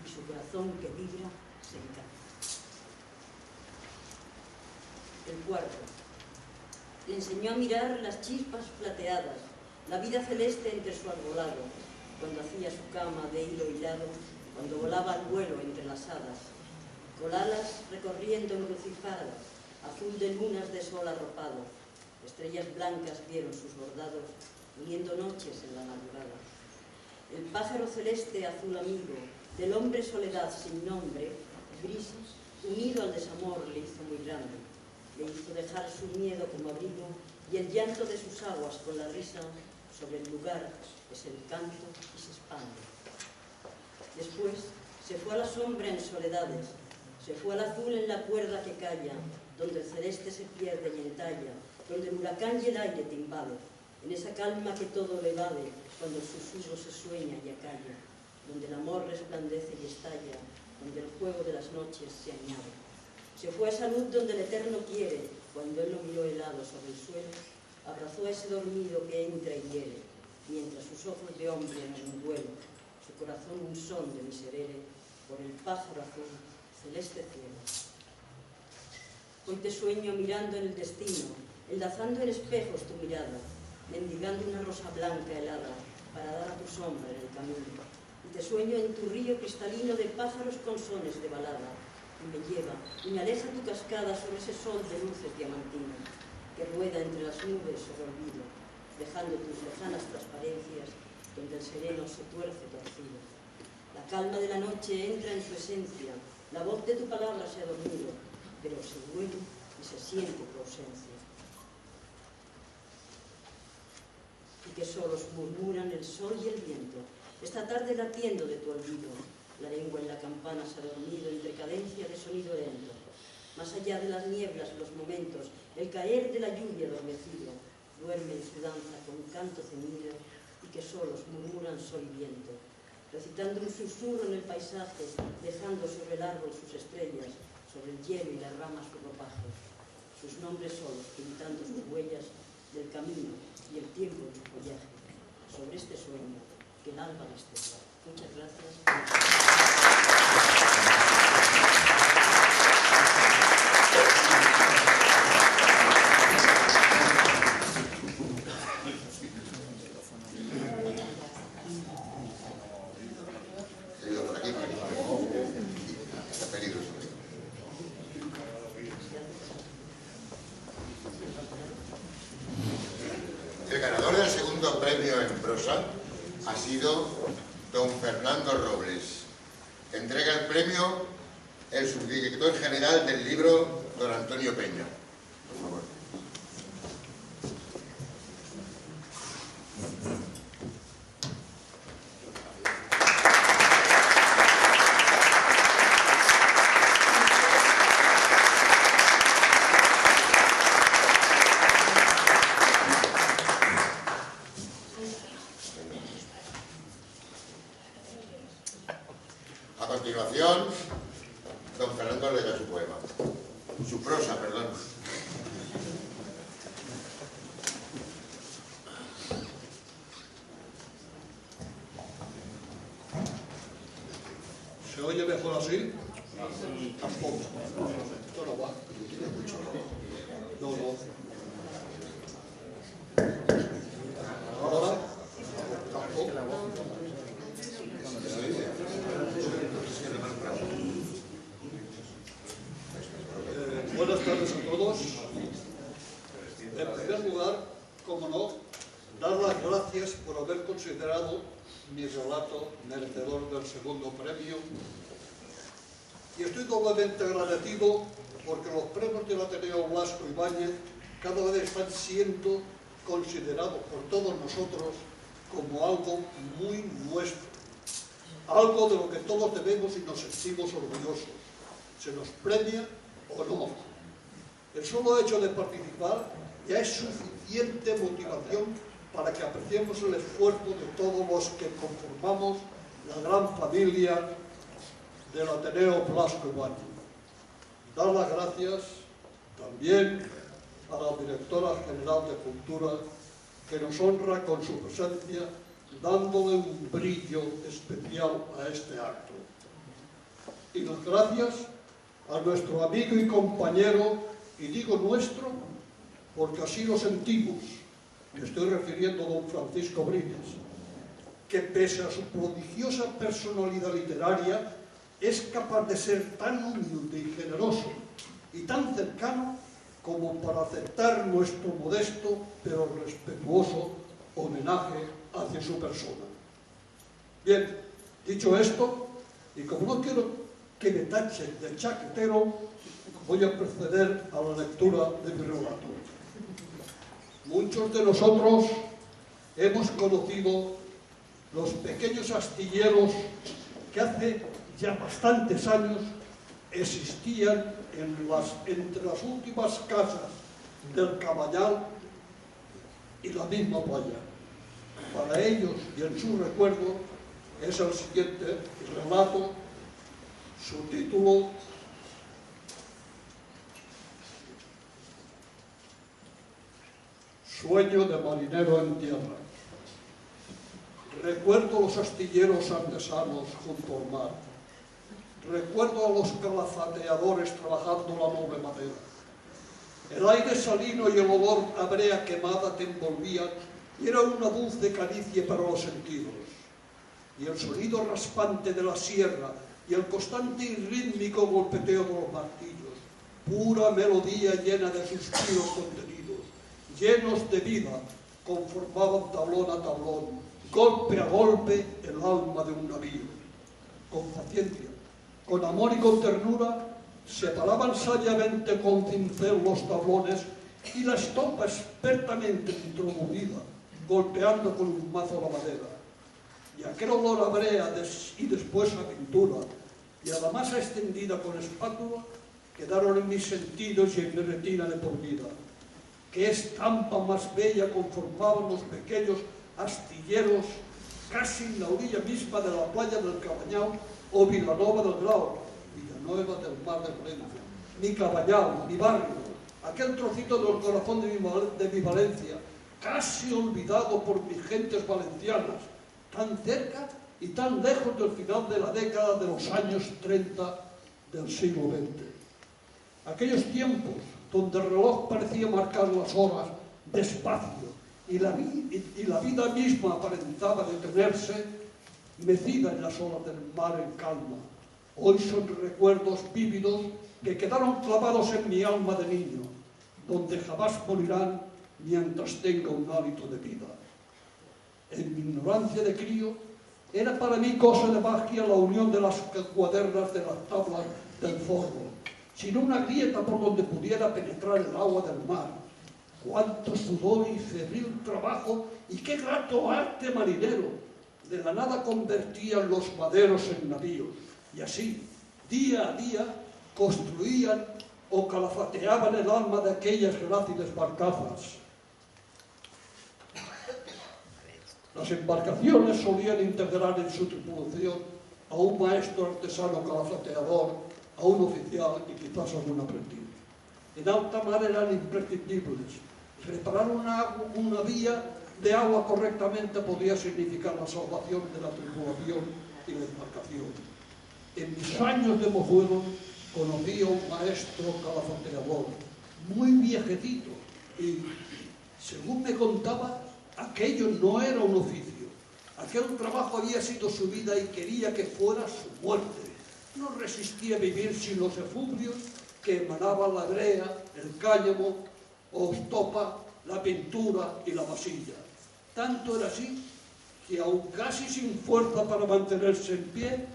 y su corazón que vibra se encanta. El cuarto. Le enseñó a mirar las chispas plateadas, la vida celeste entre su arbolado, cuando hacía su cama de hilo hilado, cuando volaba al vuelo entre las hadas, con alas recorriendo encrucijadas, azul de lunas de sol arropado, estrellas blancas vieron sus bordados, uniendo noches en la madrugada. El pájaro celeste azul amigo, del hombre soledad sin nombre, gris, unido al desamor le hizo muy grande, le hizo dejar su miedo como abrigo y el llanto de sus aguas con la risa sobre el lugar es el canto y se expande. Después se fue a la sombra en soledades, se fue al azul en la cuerda que calla, donde el celeste se pierde y entalla, donde el huracán y el aire te invade, en esa calma que todo le evade, cuando el susurro se sueña y acalla, donde el amor resplandece y estalla, donde el juego de las noches se añade. Se fue a esa luz donde el eterno quiere, cuando él lo miró helado sobre el suelo, abrazó a ese dormido que entra y hiere, mientras sus ojos de hombre en un duelo, su corazón un son de miserere, por el pájaro azul, celeste cielo. Hoy te sueño mirando en el destino, enlazando en espejos tu mirada, mendigando una rosa blanca helada, para dar a tu sombra en el camino. Y te sueño en tu río cristalino de pájaros con sones de balada, y me lleva, y me aleja tu cascada sobre ese sol de luces diamantinas, que rueda entre las nubes sobre olvido, dejando tus lejanas transparencias, donde el sereno se tuerce torcido. La calma de la noche entra en su esencia, la voz de tu palabra se ha dormido, pero se duele y se siente tu ausencia. Y que solos murmuran el sol y el viento, esta tarde latiendo de tu olvido, la lengua en la campana se ha dormido entre cadencia de sonido lento. Más allá de las nieblas, los momentos, el caer de la lluvia adormecido, duerme en su danza con canto ceñido, y que solos murmuran sol y viento, recitando un susurro en el paisaje, dejando sobre el árbol sus estrellas, sobre el hielo y las ramas su ropaje, sus nombres solos pintando sus huellas del camino y el tiempo en su follaje, sobre este sueño que el alba destelló. Muchas gracias. El ganador del segundo premio en prosa ha sido don Fernando Robles. Entrega el premio el subdirector general del libro, don Antonio Peña. Por favor. A continuación, don Fernando leerá su poema. Su prosa, perdón. ¿Se oye mejor así? Tampoco. Esto no va. No. Ahora, tampoco. Buenas tardes a todos. En primer lugar, como no, dar las gracias por haber considerado mi relato merecedor del segundo premio. Y estoy doblemente agradecido porque los premios del Ateneo Blasco Ibáñez cada vez están siendo considerados por todos nosotros como algo muy nuestro, algo de lo que todos debemos y nos sentimos orgullosos. Se nos premia o no. El solo hecho de participar ya es suficiente motivación para que apreciemos el esfuerzo de todos los que conformamos la gran familia del Ateneo Blasco Ibáñez. Dar las gracias también a la Directora General de Cultura, que nos honra con su presencia dándole un brillo especial a este acto. Y las gracias a nuestro amigo y compañero, y digo nuestro porque así lo sentimos, me estoy refiriendo a don Francisco Brines, que pese a su prodigiosa personalidad literaria, es capaz de ser tan humilde y generoso y tan cercano como para aceptar nuestro modesto pero respetuoso homenaje hacia su persona. Bien, dicho esto, y como no quiero que me tachen de chaquetero, voy a proceder a la lectura de mi relato. Muchos de nosotros hemos conocido los pequeños astilleros que hace ya bastantes años existían entre las últimas casas del Cabanyal y la misma playa. Para ellos y en su recuerdo es el siguiente relato, su título: Sueño de marinero en tierra. Recuerdo los astilleros artesanos junto al mar. Recuerdo a los calafateadores trabajando la noble madera. El aire salino y el olor a brea quemada te envolvían y era una dulce caricia para los sentidos. Y el sonido raspante de la sierra y el constante y rítmico golpeteo de los martillos, pura melodía llena de suspiros contenidos, llenos de vida, conformaban tablón a tablón, golpe a golpe, el alma de un navío. Con paciencia, con amor y con ternura, separaban sabiamente con cincel los tablones y la estopa expertamente introducida, golpeando con un mazo la madera. Y aquel olor a brea y después a pintura, y a la masa extendida con espátula, quedaron en mis sentidos y en mi retina de por vida. Qué estampa más bella conformaban los pequeños astilleros, casi en la orilla misma de la playa del Cabanyal o Vilanova del Grau, Villanueva del Mar de Valencia. Mi Cabanyal, mi barrio, aquel trocito del corazón de mi Valencia, casi olvidado por mis gentes valencianas, tan cerca y tan lejos del final de la década de los años 30 del siglo XX. Aquellos tiempos donde el reloj parecía marcar las horas despacio y la vida misma aparentaba detenerse, mecida en las olas del mar en calma. Hoy son recuerdos vívidos que quedaron clavados en mi alma de niño, donde jamás morirán mientras tenga un hálito de vida. En mi ignorancia de crío, era para mí cosa de magia la unión de las cuadernas de las tablas del forro, sin una grieta por donde pudiera penetrar el agua del mar. Cuánto sudor y febril trabajo y qué grato arte marinero. De la nada convertían los maderos en navíos y así, día a día, construían o calafateaban el alma de aquellas gráciles barcazas. Las embarcaciones solían integrar en su tripulación a un maestro artesano calafateador, a un oficial y quizás a un aprendiz. En alta mar eran imprescindibles. Reparar una vía de agua correctamente podía significar la salvación de la tripulación y la embarcación. En mis años de mozuelo conocí a un maestro calafateador, muy viejecito, y según me contaba, aquello no era un oficio. Aquel trabajo había sido su vida y quería que fuera su muerte. No resistía vivir sin los efluvios que emanaban la brea, el cáñamo, o estopa, la pintura y la vasilla. Tanto era así que, aun casi sin fuerza para mantenerse en pie,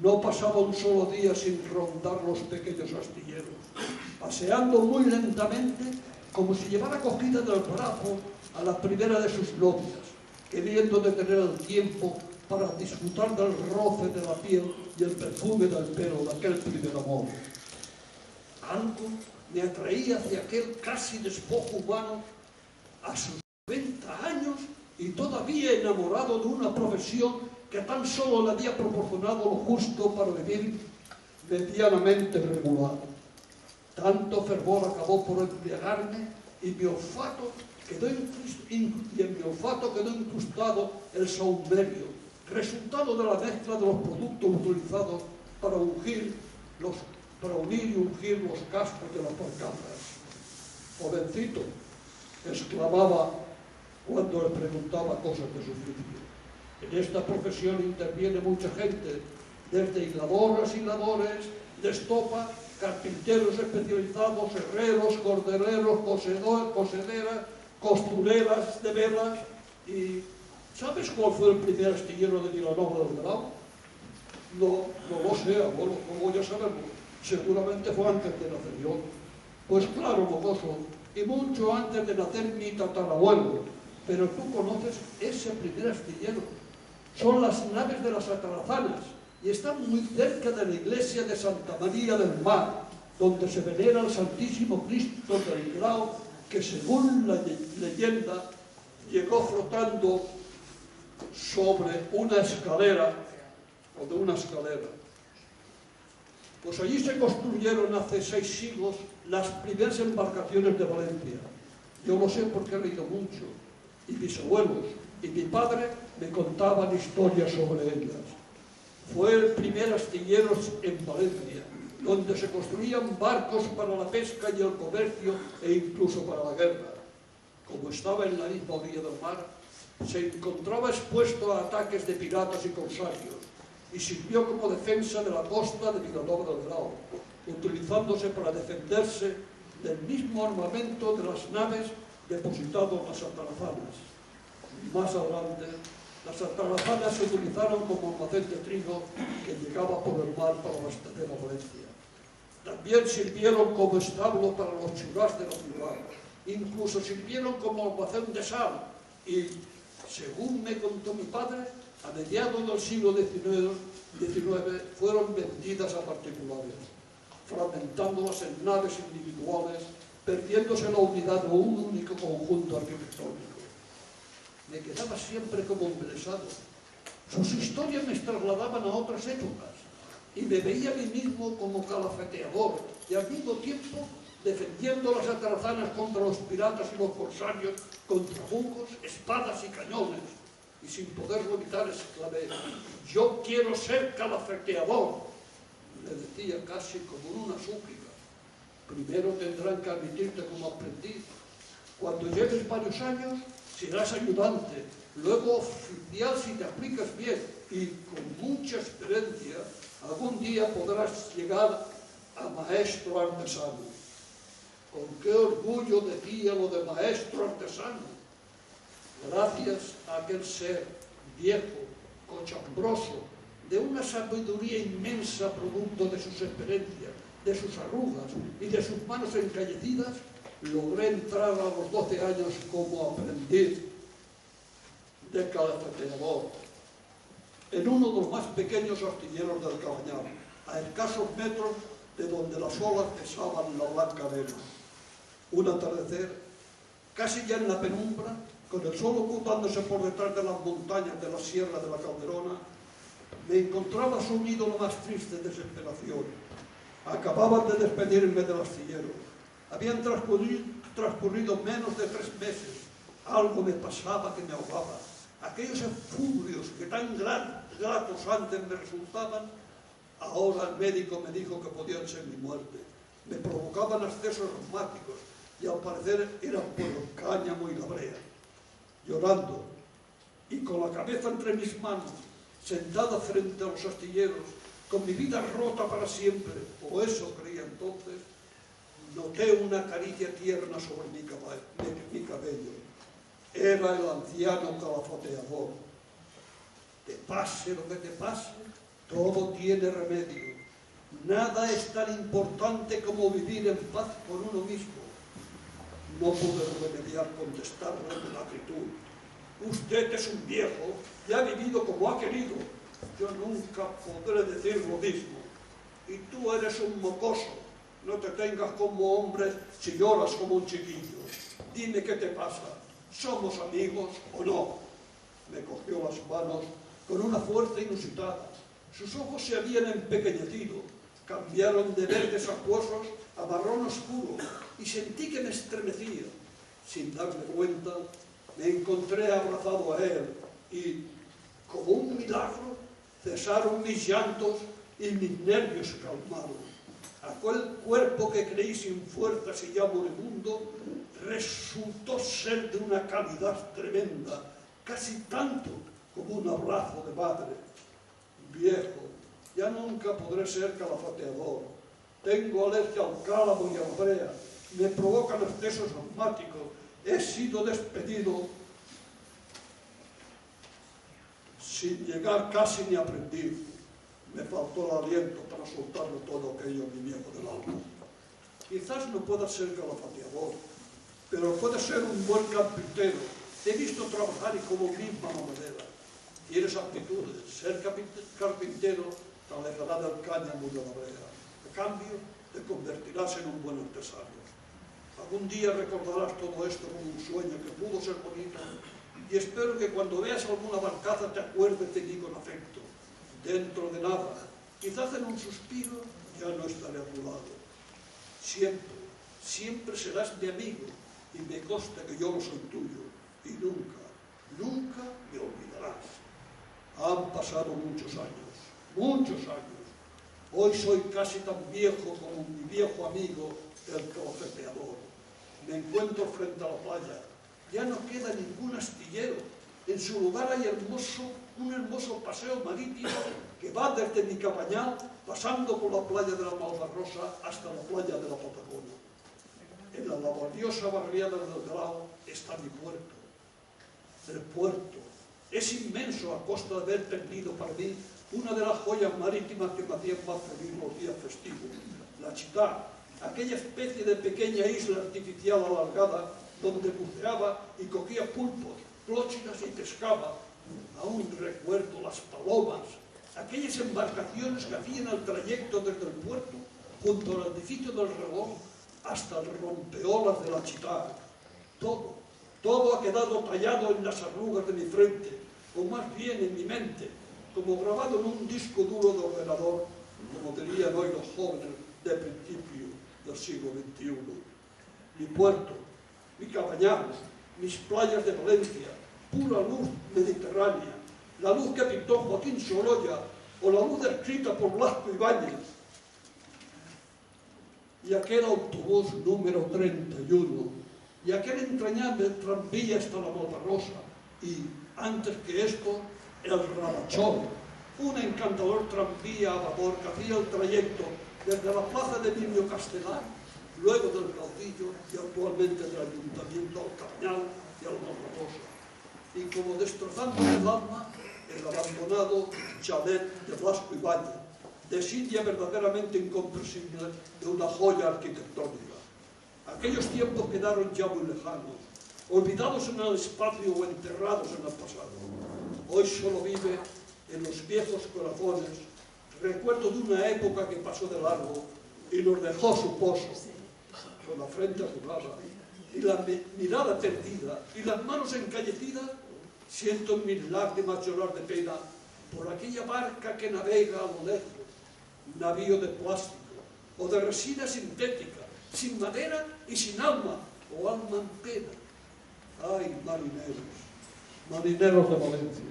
no pasaba un solo día sin rondar los pequeños astilleros, paseando muy lentamente como si llevara cogida del brazo a la primera de sus novias, queriendo detener el tiempo para disfrutar del roce de la piel y el perfume del pelo de aquel primer amor. Algo me atraía hacia aquel casi despojo humano a sus 90 años y todavía enamorado de una profesión que tan solo le había proporcionado lo justo para vivir medianamente regular. Tanto fervor acabó por embriagarme y mi olfato y en mi olfato quedó incrustado el sahumerio, resultado de la mezcla de los productos utilizados para unir y ungir los cascos de las barcazas. Jovencito, exclamaba cuando le preguntaba cosas de su oficio. En esta profesión interviene mucha gente, desde hiladoras, hiladores de estopa, carpinteros especializados, herreros, cordeleros, cosederas, costureras de velas. ¿Y sabes cuál fue el primer astillero de Vilanova del Grau? No lo sé, abuelo, ¿cómo voy a saberlo? Seguramente fue antes de nacer yo. Pues claro, mocoso, y mucho antes de nacer mi tatarabuelo. Pero tú conoces ese primer astillero. Son las naves de las Atarazanas y están muy cerca de la iglesia de Santa María del Mar, donde se venera al Santísimo Cristo del Grau, que según la leyenda llegó flotando sobre una escalera, o de una escalera. Pues allí se construyeron hace 6 siglos las primeras embarcaciones de Valencia. Yo lo sé porque he leído mucho, y mis abuelos y mi padre me contaban historias sobre ellas. Fue el primer astillero en Valencia, donde se construían barcos para la pesca y el comercio e incluso para la guerra. Como estaba en la misma orilla del mar, se encontraba expuesto a ataques de piratas y corsarios y sirvió como defensa de la costa de Vilanova del Grau, utilizándose para defenderse del mismo armamento de las naves depositado en las Atarazanas. Más adelante, las Atarazanas se utilizaron como almacén de trigo que llegaba por el mar para abastecer a Valencia. También sirvieron como establo para los churrás de la ciudad. Incluso sirvieron como almacén de sal y, según me contó mi padre, a mediados del siglo XIX fueron vendidas a particulares, fragmentándolas en naves individuales, perdiéndose la unidad de un único conjunto arquitectónico. Me quedaba siempre como embelesado. Sus historias me trasladaban a otras épocas y me veía a mí mismo como calafeteador y al mismo tiempo defendiendo las Atarazanas contra los piratas y los corsarios, contra bucos, espadas y cañones. Y sin poderlo evitar exclamé: yo quiero ser calafeteador. Le decía casi como en una súplica: primero tendrán que admitirte como aprendiz. Cuando lleves varios años serás ayudante, luego oficial si te aplicas bien y con mucha experiencia algún día podrás llegar a maestro artesano. Con qué orgullo decía lo de maestro artesano. Gracias a aquel ser viejo, cochambroso, de una sabiduría inmensa producto de sus experiencias, de sus arrugas y de sus manos encallecidas, logré entrar a los 12 años como aprendiz de calafeteador en uno de los más pequeños astilleros del Cabañal, a escasos metros de donde las olas besaban la blanca arena. Un atardecer, casi ya en la penumbra, con el sol ocultándose por detrás de las montañas de la Sierra de la Calderona, me encontraba sumido en lo más triste desesperación. Acababan de despedirme del astillero. Habían transcurrido menos de 3 meses. Algo me pasaba que me ahogaba. Aquellos efluvios que tan gratos antes me resultaban, ahora el médico me dijo que podían ser mi muerte. Me provocaban accesos reumáticos y al parecer eran por el cáñamo y la brea. Llorando y con la cabeza entre mis manos, sentada frente a los astilleros, con mi vida rota para siempre, o eso creía entonces, noté una caricia tierna sobre mi cabello. Era el anciano calafeteador. Te pase lo que te pase, todo tiene remedio. Nada es tan importante como vivir en paz con uno mismo. No pude remediar contestarle con acritud. Usted es un viejo y ha vivido como ha querido. Yo nunca podré decir lo mismo. Y tú eres un mocoso. No te tengas como hombre si lloras como un chiquillo. Dime qué te pasa. ¿Somos amigos o no? Me cogió las manos con una fuerza inusitada. Sus ojos se habían empequeñecido. Cambiaron de verdes acuosos a marrón oscuro y sentí que me estremecía. sin darme cuenta, me encontré abrazado a él y, como un milagro, cesaron mis llantos y mis nervios se calmaron. Aquel cuerpo que creí sin fuerzas y ya moribundo resultó ser de una calidad tremenda, casi tanto como un abrazo de madre. Viejo, ya nunca podré ser calafateador. Tengo alergia al cálamo y a la brea, me provocan excesos asmáticos, he sido despedido sin llegar casi ni a aprendiz. Me faltó el aliento para soltarlo todo aquello a mi viejo del alma. Quizás no pueda ser calafateador, pero puede ser un buen carpintero. He visto trabajar y como misma la madera. Tienes aptitudes. Ser carpintero te alejará del cáñamo y de la brea. A cambio, te convertirás en un buen artesano. Algún día recordarás todo esto como un sueño que pudo ser bonito, y espero que cuando veas alguna barcaza te acuerdes de mí con afecto. Dentro de nada, quizás en un suspiro, ya no estaré a tu lado. Siempre, siempre serás mi amigo, y me consta que yo lo soy tuyo, y nunca, nunca me olvidarás. Han pasado muchos años, muchos años. Hoy soy casi tan viejo como mi viejo amigo, el calafateador. Me encuentro frente a la playa. Ya no queda ningún astillero. En su lugar hay un hermoso paseo marítimo que va desde mi cabañal, pasando por la playa de la Malvarrosa hasta la playa de la Patagonia. En la laboriosa barriada del Grao está mi puerto. El puerto es inmenso a costa de haber perdido para mí una de las joyas marítimas que me hacían más feliz los días festivos, la Chitá, aquella especie de pequeña isla artificial alargada donde buceaba y cogía pulpos, clóchinas y pescaba. Aún recuerdo las palomas, aquellas embarcaciones que hacían el trayecto desde el puerto junto al edificio del Reloj hasta el rompeolas de la Chitá. Todo ha quedado tallado en las arrugas de mi frente, o más bien en mi mente, como grabado en un disco duro de ordenador, como dirían hoy los jóvenes de principio del siglo XXI. Mi puerto, mi cabañal, mis playas de Valencia, pura luz mediterránea, la luz que pintó Joaquín Sorolla o la luz descrita por Blasco Ibáñez, y aquel autobús número 31, y aquel entrañable tranvía hasta la Malvarrosa, y, antes que esto, el Rabachón, un encantador tranvía a vapor que hacía el trayecto desde la plaza de Emilio Castelar, luego del Caudillo y actualmente del Ayuntamiento al Cabañal y al Malvarrosa. Y como destrozando el alma, el abandonado chalet de Blasco Ibáñez, desidia verdaderamente incomprensible de una joya arquitectónica. Aquellos tiempos quedaron ya muy lejanos, olvidados en el espacio o enterrados en el pasado. Hoy solo vive en los viejos corazones recuerdo de una época que pasó de largo y nos dejó su pozo, con la frente arrugada y la mirada perdida y las manos encallecidas. Siento en mis lágrimas llorar de pena por aquella barca que navega a lo lejos, navío de plástico o de resina sintética, sin madera y sin alma, o alma en pena. ¡Ay, marineros! Marineros de Valencia.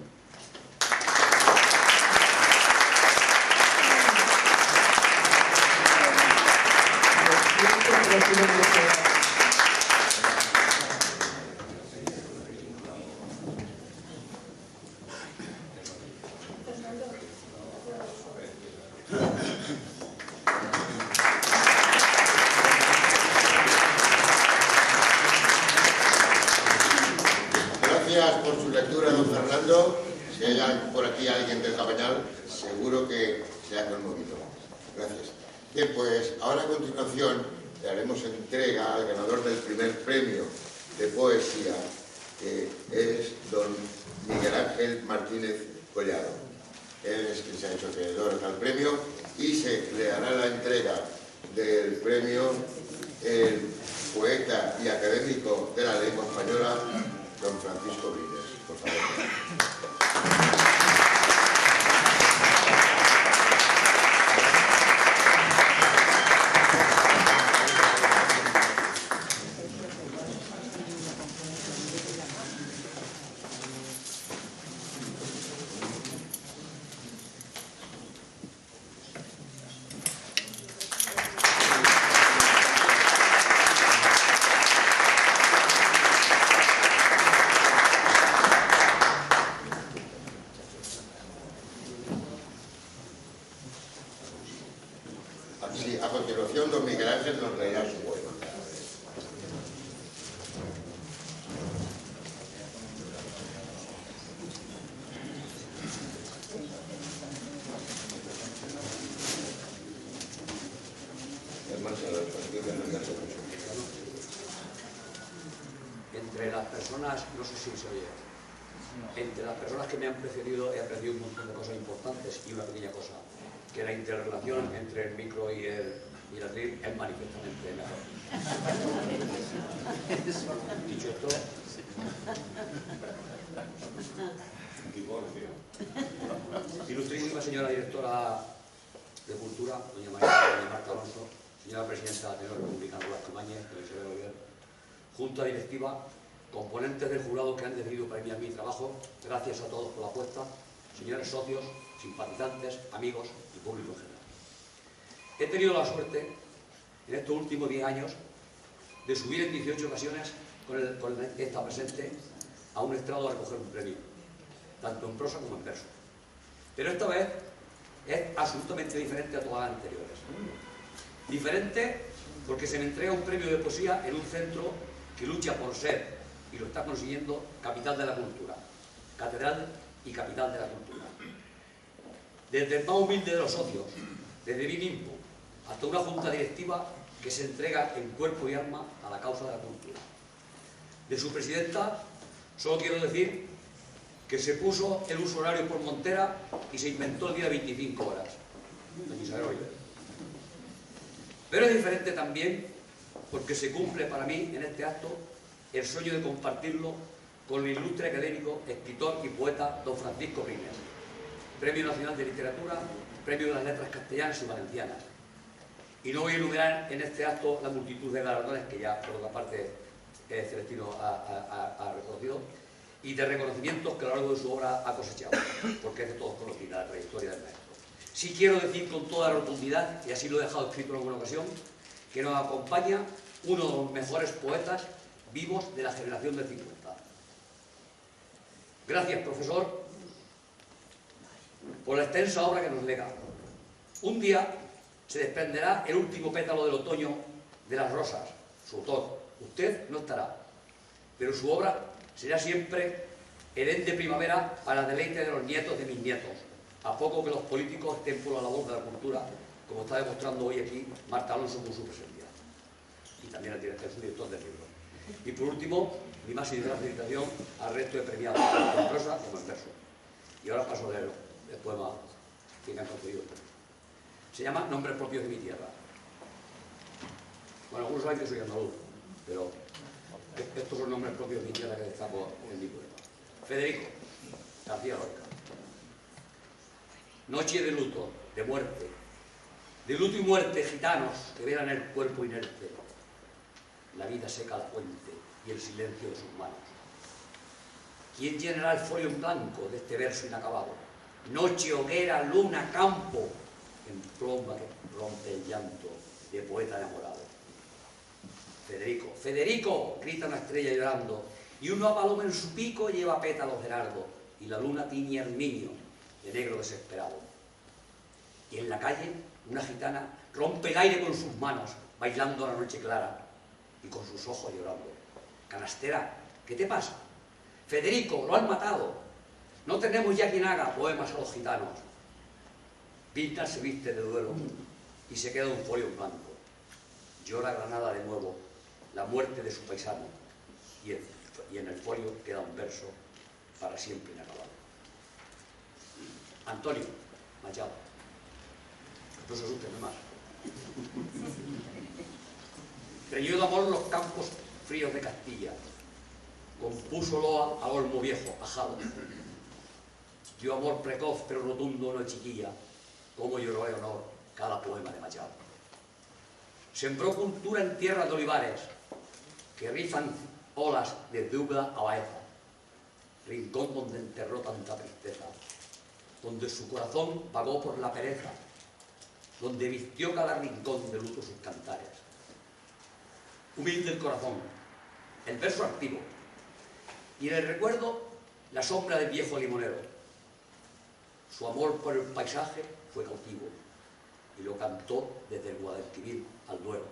Gracias por su lectura, don Fernando. Si hay por aquí alguien del Cabañal, seguro que se ha conmovido. Gracias. Bien, pues ahora a continuación le haremos entrega al ganador del primer premio de poesía, que es don Miguel Ángel Martínez Collado. Él es quien se ha hecho acreedor al premio y se le hará la entrega del premio el poeta y académico de la lengua española, don Francisco Brines. Por favor. Sí, a continuación don Miguel Ángel nos leerá su poema. Entre las personas, no sé si se oye, entre las personas que me han precedido he aprendido un montón de cosas importantes y una pequeña cosa, que la interrelación entre el micro y el atril es manifiestamente mejor. Dicho esto, ilustrísima señora directora de Cultura, doña Marta Alonso, señora presidenta del Ateneo Republicano Blasco Ibáñez, del Gobierno, junta directiva, componentes del jurado que han decidido premiar mi trabajo, gracias a todos por la apuesta, señores socios, simpatizantes, amigos y público en general. He tenido la suerte, en estos últimos 10 años, de subir en 18 ocasiones con esta presente a un estrado a recoger un premio, tanto en prosa como en verso. Pero esta vez es absolutamente diferente a todas las anteriores. Diferente porque se me entrega un premio de poesía en un centro que lucha por ser, y lo está consiguiendo, capital de la cultura, catedral y capital de la cultura. Desde el más humilde de los socios, desde mí mismo, hasta una junta directiva que se entrega en cuerpo y alma a la causa de la cultura. De su presidenta, solo quiero decir que se puso el uso horario por montera y se inventó el día de 25 horas. Doña Isabel Oliver. Pero es diferente también porque se cumple para mí en este acto el sueño de compartirlo con el ilustre académico, escritor y poeta don Francisco Brines, Premio Nacional de Literatura, Premio de las Letras Castellanas y Valencianas. Y no voy a enumerar en este acto la multitud de galardones que ya, por otra parte, Celestino ha reconocido, y de reconocimientos que a lo largo de su obra ha cosechado, porque es de todos conocida la trayectoria del maestro. Sí quiero decir con toda rotundidad, y así lo he dejado escrito en alguna ocasión, que nos acompaña uno de los mejores poetas vivos de la generación del 50. Gracias, profesor, por la extensa obra que nos lega. Un día se desprenderá el último pétalo del otoño de las rosas, su autor. Usted no estará, pero su obra será siempre edén de primavera para deleite de los nietos de mis nietos, a poco que los políticos estén por la labor de la cultura, como está demostrando hoy aquí Marta Alonso con su presencia, y también el director del libro. Y por último, mi más sincera felicitación al resto de premiados, tanto en prosa como en verso. Y ahora paso a leer el poema que me han concedido. Se llama Nombres propios de mi tierra. Bueno, algunos saben que soy andaluz, pero estos son nombres propios de mi tierra que destaco en mi poema. Federico García Lorca. Noche de luto, de muerte, de luto y muerte, gitanos que velan el cuerpo inerte, la vida seca la fuente y el silencio de sus manos. ¿Quién llenará el folio en blanco de este verso inacabado? Noche, hoguera, luna, campo, en plomba que rompe el llanto de poeta enamorado. Federico, Federico, grita una estrella llorando, y una paloma en su pico lleva pétalos de nardo, y la luna tiñe el niño de negro desesperado. Y en la calle, una gitana rompe el aire con sus manos, bailando la noche clara, y con sus ojos llorando. Canastera, ¿qué te pasa? Federico, lo han matado. No tenemos ya quien haga poemas a los gitanos. Pinta se viste de duelo y se queda un folio en blanco. Llora Granada de nuevo la muerte de su paisano, y en el folio queda un verso para siempre inacabado. Antonio Machado. No se asusten más. Reñió de amor los campos fríos de Castilla, compuso loa al olmo viejo, ajado. Dio amor precoz pero rotundo a una chiquilla, como lloró de honor cada poema de Machado. Sembró cultura en tierras de olivares, que rizan olas desde Úbeda a Baeza, rincón donde enterró tanta tristeza, donde su corazón pagó por la pereza, donde vistió cada rincón de luto sus cantares. Humilde el corazón, el verso activo, y en el recuerdo la sombra del viejo limonero. Su amor por el paisaje fue cautivo, y lo cantó desde el Guadalquivir al Duero.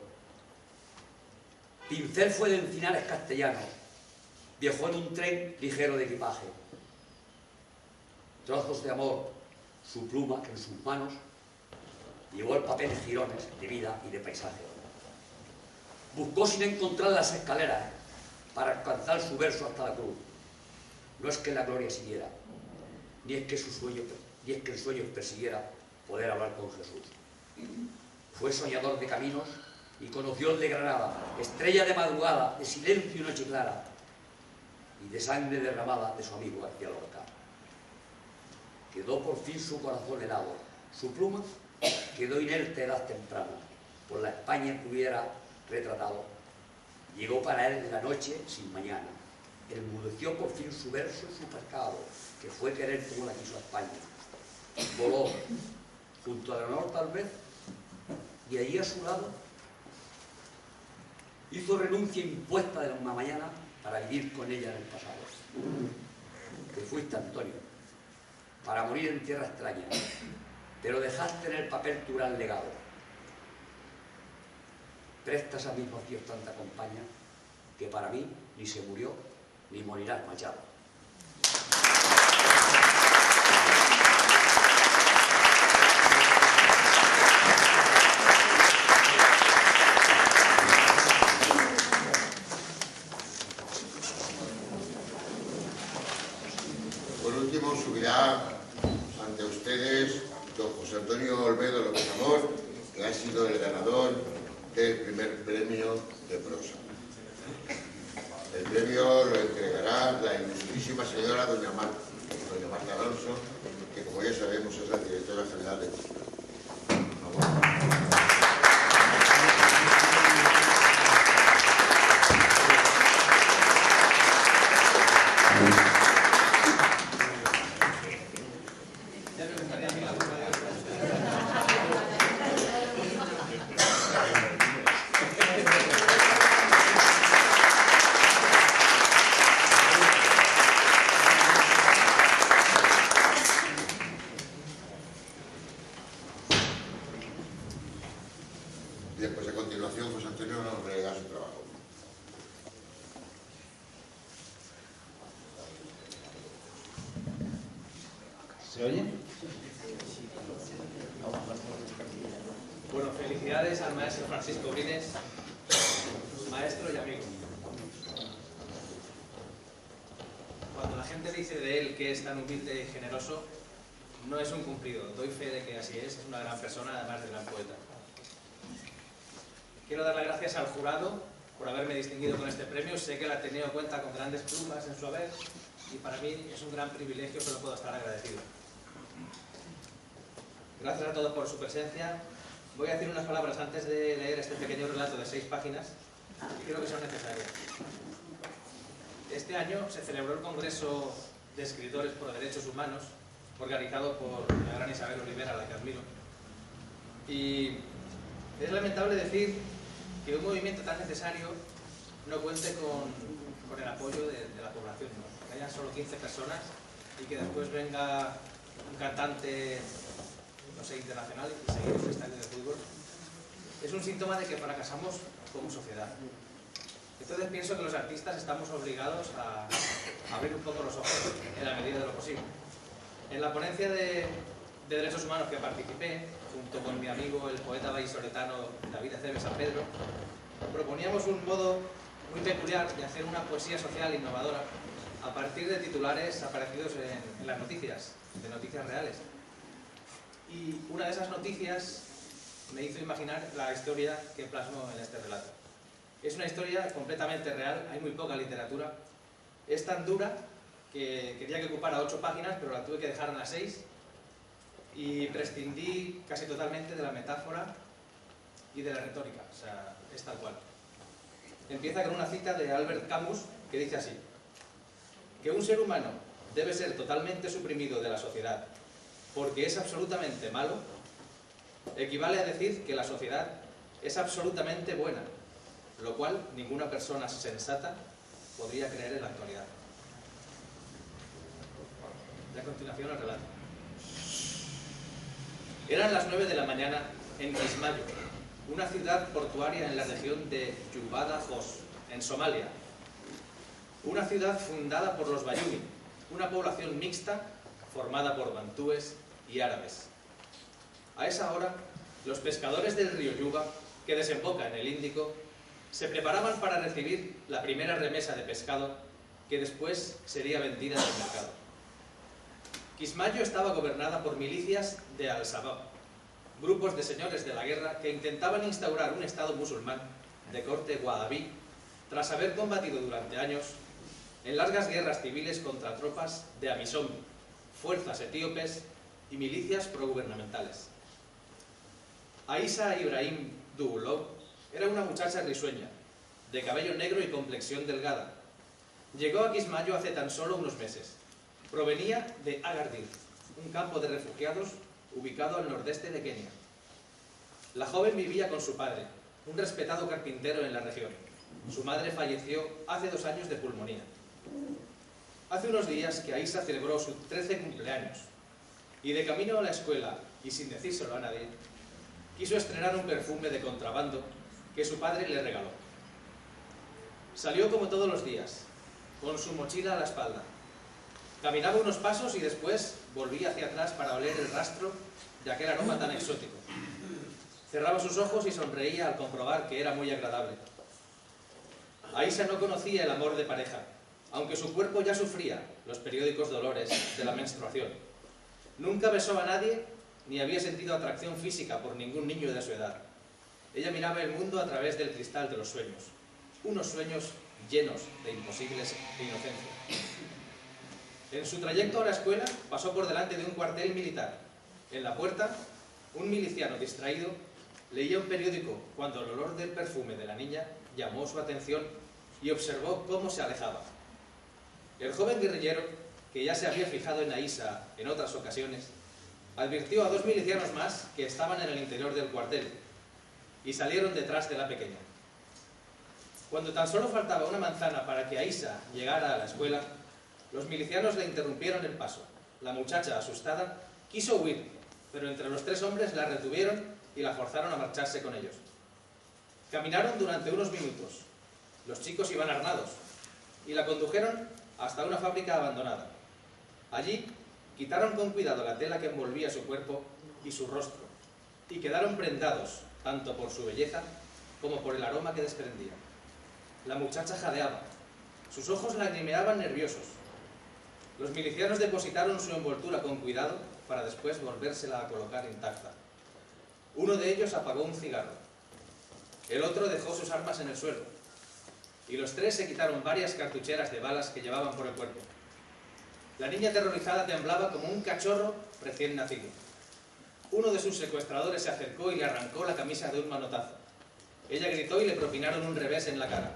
Pincel fue de Encinares castellano, viajó en un tren ligero de equipaje. Trozos de amor, su pluma en sus manos, llevó el papel de jirones de vida y de paisaje. Buscó sin encontrar las escaleras para alcanzar su verso hasta la cruz. No es que la gloria siguiera, ni es que el sueño persiguiera poder hablar con Jesús. Fue soñador de caminos y conoció el de Granada, estrella de madrugada, de silencio y noche clara, y de sangre derramada de su amigo García Lorca. Quedó por fin su corazón helado, su pluma quedó inerte a edad temprana, por la España que hubiera retratado. Llegó para él la noche sin mañana, enmudeció por fin su verso, su pecado, que fue querer como la quiso a España. Voló junto a Leonor tal vez, y allí a su lado hizo renuncia impuesta de una mañana para vivir con ella en el pasado. Te fuiste, Antonio, para morir en tierra extraña, pero dejaste en el papel tu gran legado. Prestas a mis vacíos tanta compañía, que para mí ni se murió ni morirás Machado. Por último, subirá ante ustedes don José Antonio Olmedo López Amor, que ha sido el ganador del primer premio de prosa. El premio lo entregará la ilustrísima señora doña Marta Alonso, que como ya sabemos es la directora general de Cultura. Por favor. Bien, pues a continuación José Antonio nos relegará su trabajo. ¿Se oye? Bueno, felicidades al maestro Francisco Brines, maestro y amigo. Cuando la gente dice de él que es tan humilde y generoso, no es un cumplido. Doy fe de que así es una gran persona, además de gran poeta. Quiero dar las gracias al jurado por haberme distinguido con este premio. Sé que el Ateneo cuenta con grandes plumas en su haber y para mí es un gran privilegio, pero puedo estar agradecido. Gracias a todos por su presencia. Voy a decir unas palabras antes de leer este pequeño relato de 6 páginas que creo que son necesarias. Este año se celebró el Congreso de Escritores por Derechos Humanos, organizado por la gran Isabel Olivera, a la que admiro. Y es lamentable decir que un movimiento tan necesario no cuente con el apoyo de la población, ¿no? Que hayan solo 15 personas y que después venga un cantante, no sé, internacional y seguir el estadio de fútbol. Es un síntoma de que fracasamos como sociedad. Entonces pienso que los artistas estamos obligados a abrir un poco los ojos en la medida de lo posible. En la ponencia de Derechos Humanos que participé, junto con mi amigo el poeta vallisoletano David Aceves San Pedro, proponíamos un modo muy peculiar de hacer una poesía social innovadora a partir de titulares aparecidos en las noticias, de noticias reales. Y una de esas noticias me hizo imaginar la historia que plasmo en este relato. Es una historia completamente real, hay muy poca literatura, es tan dura que quería que ocupara 8 páginas, pero la tuve que dejar en las 6 y prescindí casi totalmente de la metáfora y de la retórica, o sea, es tal cual. Empieza con una cita de Albert Camus que dice así: que un ser humano debe ser totalmente suprimido de la sociedad porque es absolutamente malo, equivale a decir que la sociedad es absolutamente buena, lo cual ninguna persona sensata podría creer en la actualidad. Y a continuación el relato. Eran las 9 de la mañana en Kismayo, una ciudad portuaria en la región de Yubada Jos, en Somalia. Una ciudad fundada por los Bayuni, una población mixta formada por bantúes y árabes. A esa hora, los pescadores del río Yuba, que desemboca en el Índico, se preparaban para recibir la primera remesa de pescado que después sería vendida en el mercado. Kismayo estaba gobernada por milicias de Al-Shabaab, grupos de señores de la guerra que intentaban instaurar un estado musulmán de corte wahabí tras haber combatido durante años en largas guerras civiles contra tropas de Amisom, fuerzas etíopes y milicias progubernamentales. Aisha Ibrahim Dubulow era una muchacha risueña, de cabello negro y complexión delgada. Llegó a Kismayo hace tan solo unos meses. Provenía de Agadir, un campo de refugiados ubicado al nordeste de Kenia. La joven vivía con su padre, un respetado carpintero en la región. Su madre falleció hace 2 años de pulmonía. Hace unos días que Aisha celebró su 13 cumpleaños y de camino a la escuela, y sin decírselo a nadie, quiso estrenar un perfume de contrabando que su padre le regaló. Salió como todos los días, con su mochila a la espalda. Caminaba unos pasos y después volvía hacia atrás para oler el rastro de aquel aroma tan exótico. Cerraba sus ojos y sonreía al comprobar que era muy agradable. Aisha no conocía el amor de pareja, aunque su cuerpo ya sufría los periódicos dolores de la menstruación. Nunca besó a nadie ni había sentido atracción física por ningún niño de su edad. Ella miraba el mundo a través del cristal de los sueños, unos sueños llenos de imposibles e inocencia. En su trayecto a la escuela pasó por delante de un cuartel militar. En la puerta, un miliciano distraído leía un periódico cuando el olor del perfume de la niña llamó su atención y observó cómo se alejaba. El joven guerrillero, que ya se había fijado en Aisha en otras ocasiones, advirtió a 2 milicianos más que estaban en el interior del cuartel y salieron detrás de la pequeña. Cuando tan solo faltaba una manzana para que Aisha llegara a la escuela, los milicianos le interrumpieron el paso. La muchacha, asustada, quiso huir, pero entre los 3 hombres la retuvieron y la forzaron a marcharse con ellos. Caminaron durante unos minutos. Los chicos iban armados y la condujeron hasta una fábrica abandonada. Allí quitaron con cuidado la tela que envolvía su cuerpo y su rostro y quedaron prendados tanto por su belleza como por el aroma que desprendía. La muchacha jadeaba, sus ojos lagrimeaban nerviosos. Los milicianos depositaron su envoltura con cuidado para después volvérsela a colocar intacta. Uno de ellos apagó un cigarro, el otro dejó sus armas en el suelo y los 3 se quitaron varias cartucheras de balas que llevaban por el cuerpo. La niña aterrorizada temblaba como un cachorro recién nacido. Uno de sus secuestradores se acercó y le arrancó la camisa de un manotazo. Ella gritó y le propinaron un revés en la cara.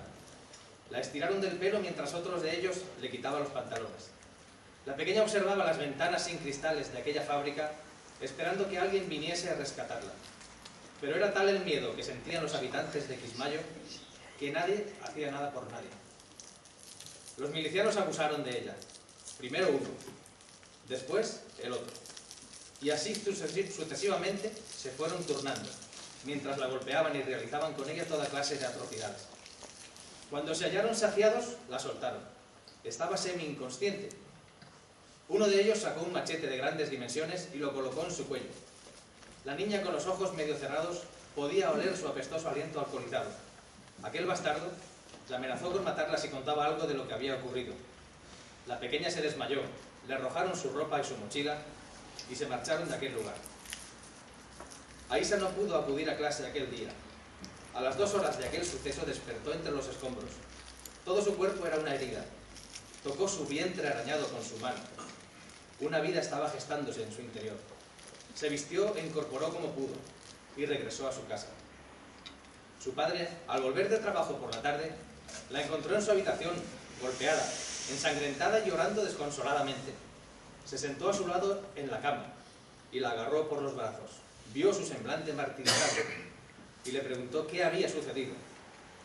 La estiraron del pelo mientras otros de ellos le quitaban los pantalones. La pequeña observaba las ventanas sin cristales de aquella fábrica, esperando que alguien viniese a rescatarla. Pero era tal el miedo que sentían los habitantes de Kismayo que nadie hacía nada por nadie. Los milicianos abusaron de ella. Primero uno, después el otro. Y así sucesivamente se fueron turnando, mientras la golpeaban y realizaban con ella toda clase de atrocidades. Cuando se hallaron saciados, la soltaron. Estaba semi-inconsciente. Uno de ellos sacó un machete de grandes dimensiones y lo colocó en su cuello. La niña, con los ojos medio cerrados, podía oler su apestoso aliento alcoholizado. Aquel bastardo la amenazó con matarla si contaba algo de lo que había ocurrido. La pequeña se desmayó, le arrojaron su ropa y su mochila y se marcharon de aquel lugar. Aisha no pudo acudir a clase aquel día. A las 2 horas de aquel suceso despertó entre los escombros. Todo su cuerpo era una herida. Tocó su vientre arañado con su mano. Una vida estaba gestándose en su interior. Se vistió e incorporó como pudo y regresó a su casa. Su padre, al volver de trabajo por la tarde, la encontró en su habitación, golpeada, ensangrentada y llorando desconsoladamente. Se sentó a su lado en la cama y la agarró por los brazos. Vio su semblante martirizado y le preguntó qué había sucedido.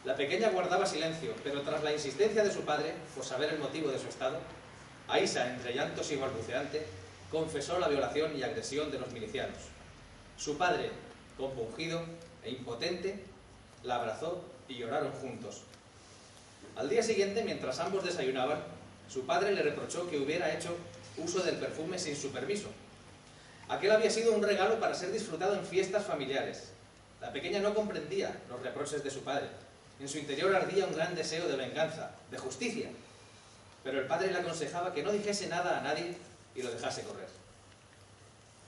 La pequeña guardaba silencio, pero tras la insistencia de su padre, por saber el motivo de su estado, Aisha, entre llantos y balbuceante, confesó la violación y agresión de los milicianos. Su padre, Compungido e impotente, la abrazó y lloraron juntos. Al día siguiente, mientras ambos desayunaban, su padre le reprochó que hubiera hecho uso del perfume sin su permiso. Aquel había sido un regalo para ser disfrutado en fiestas familiares. La pequeña no comprendía los reproches de su padre. En su interior ardía un gran deseo de venganza, de justicia. Pero el padre le aconsejaba que no dijese nada a nadie y lo dejase correr.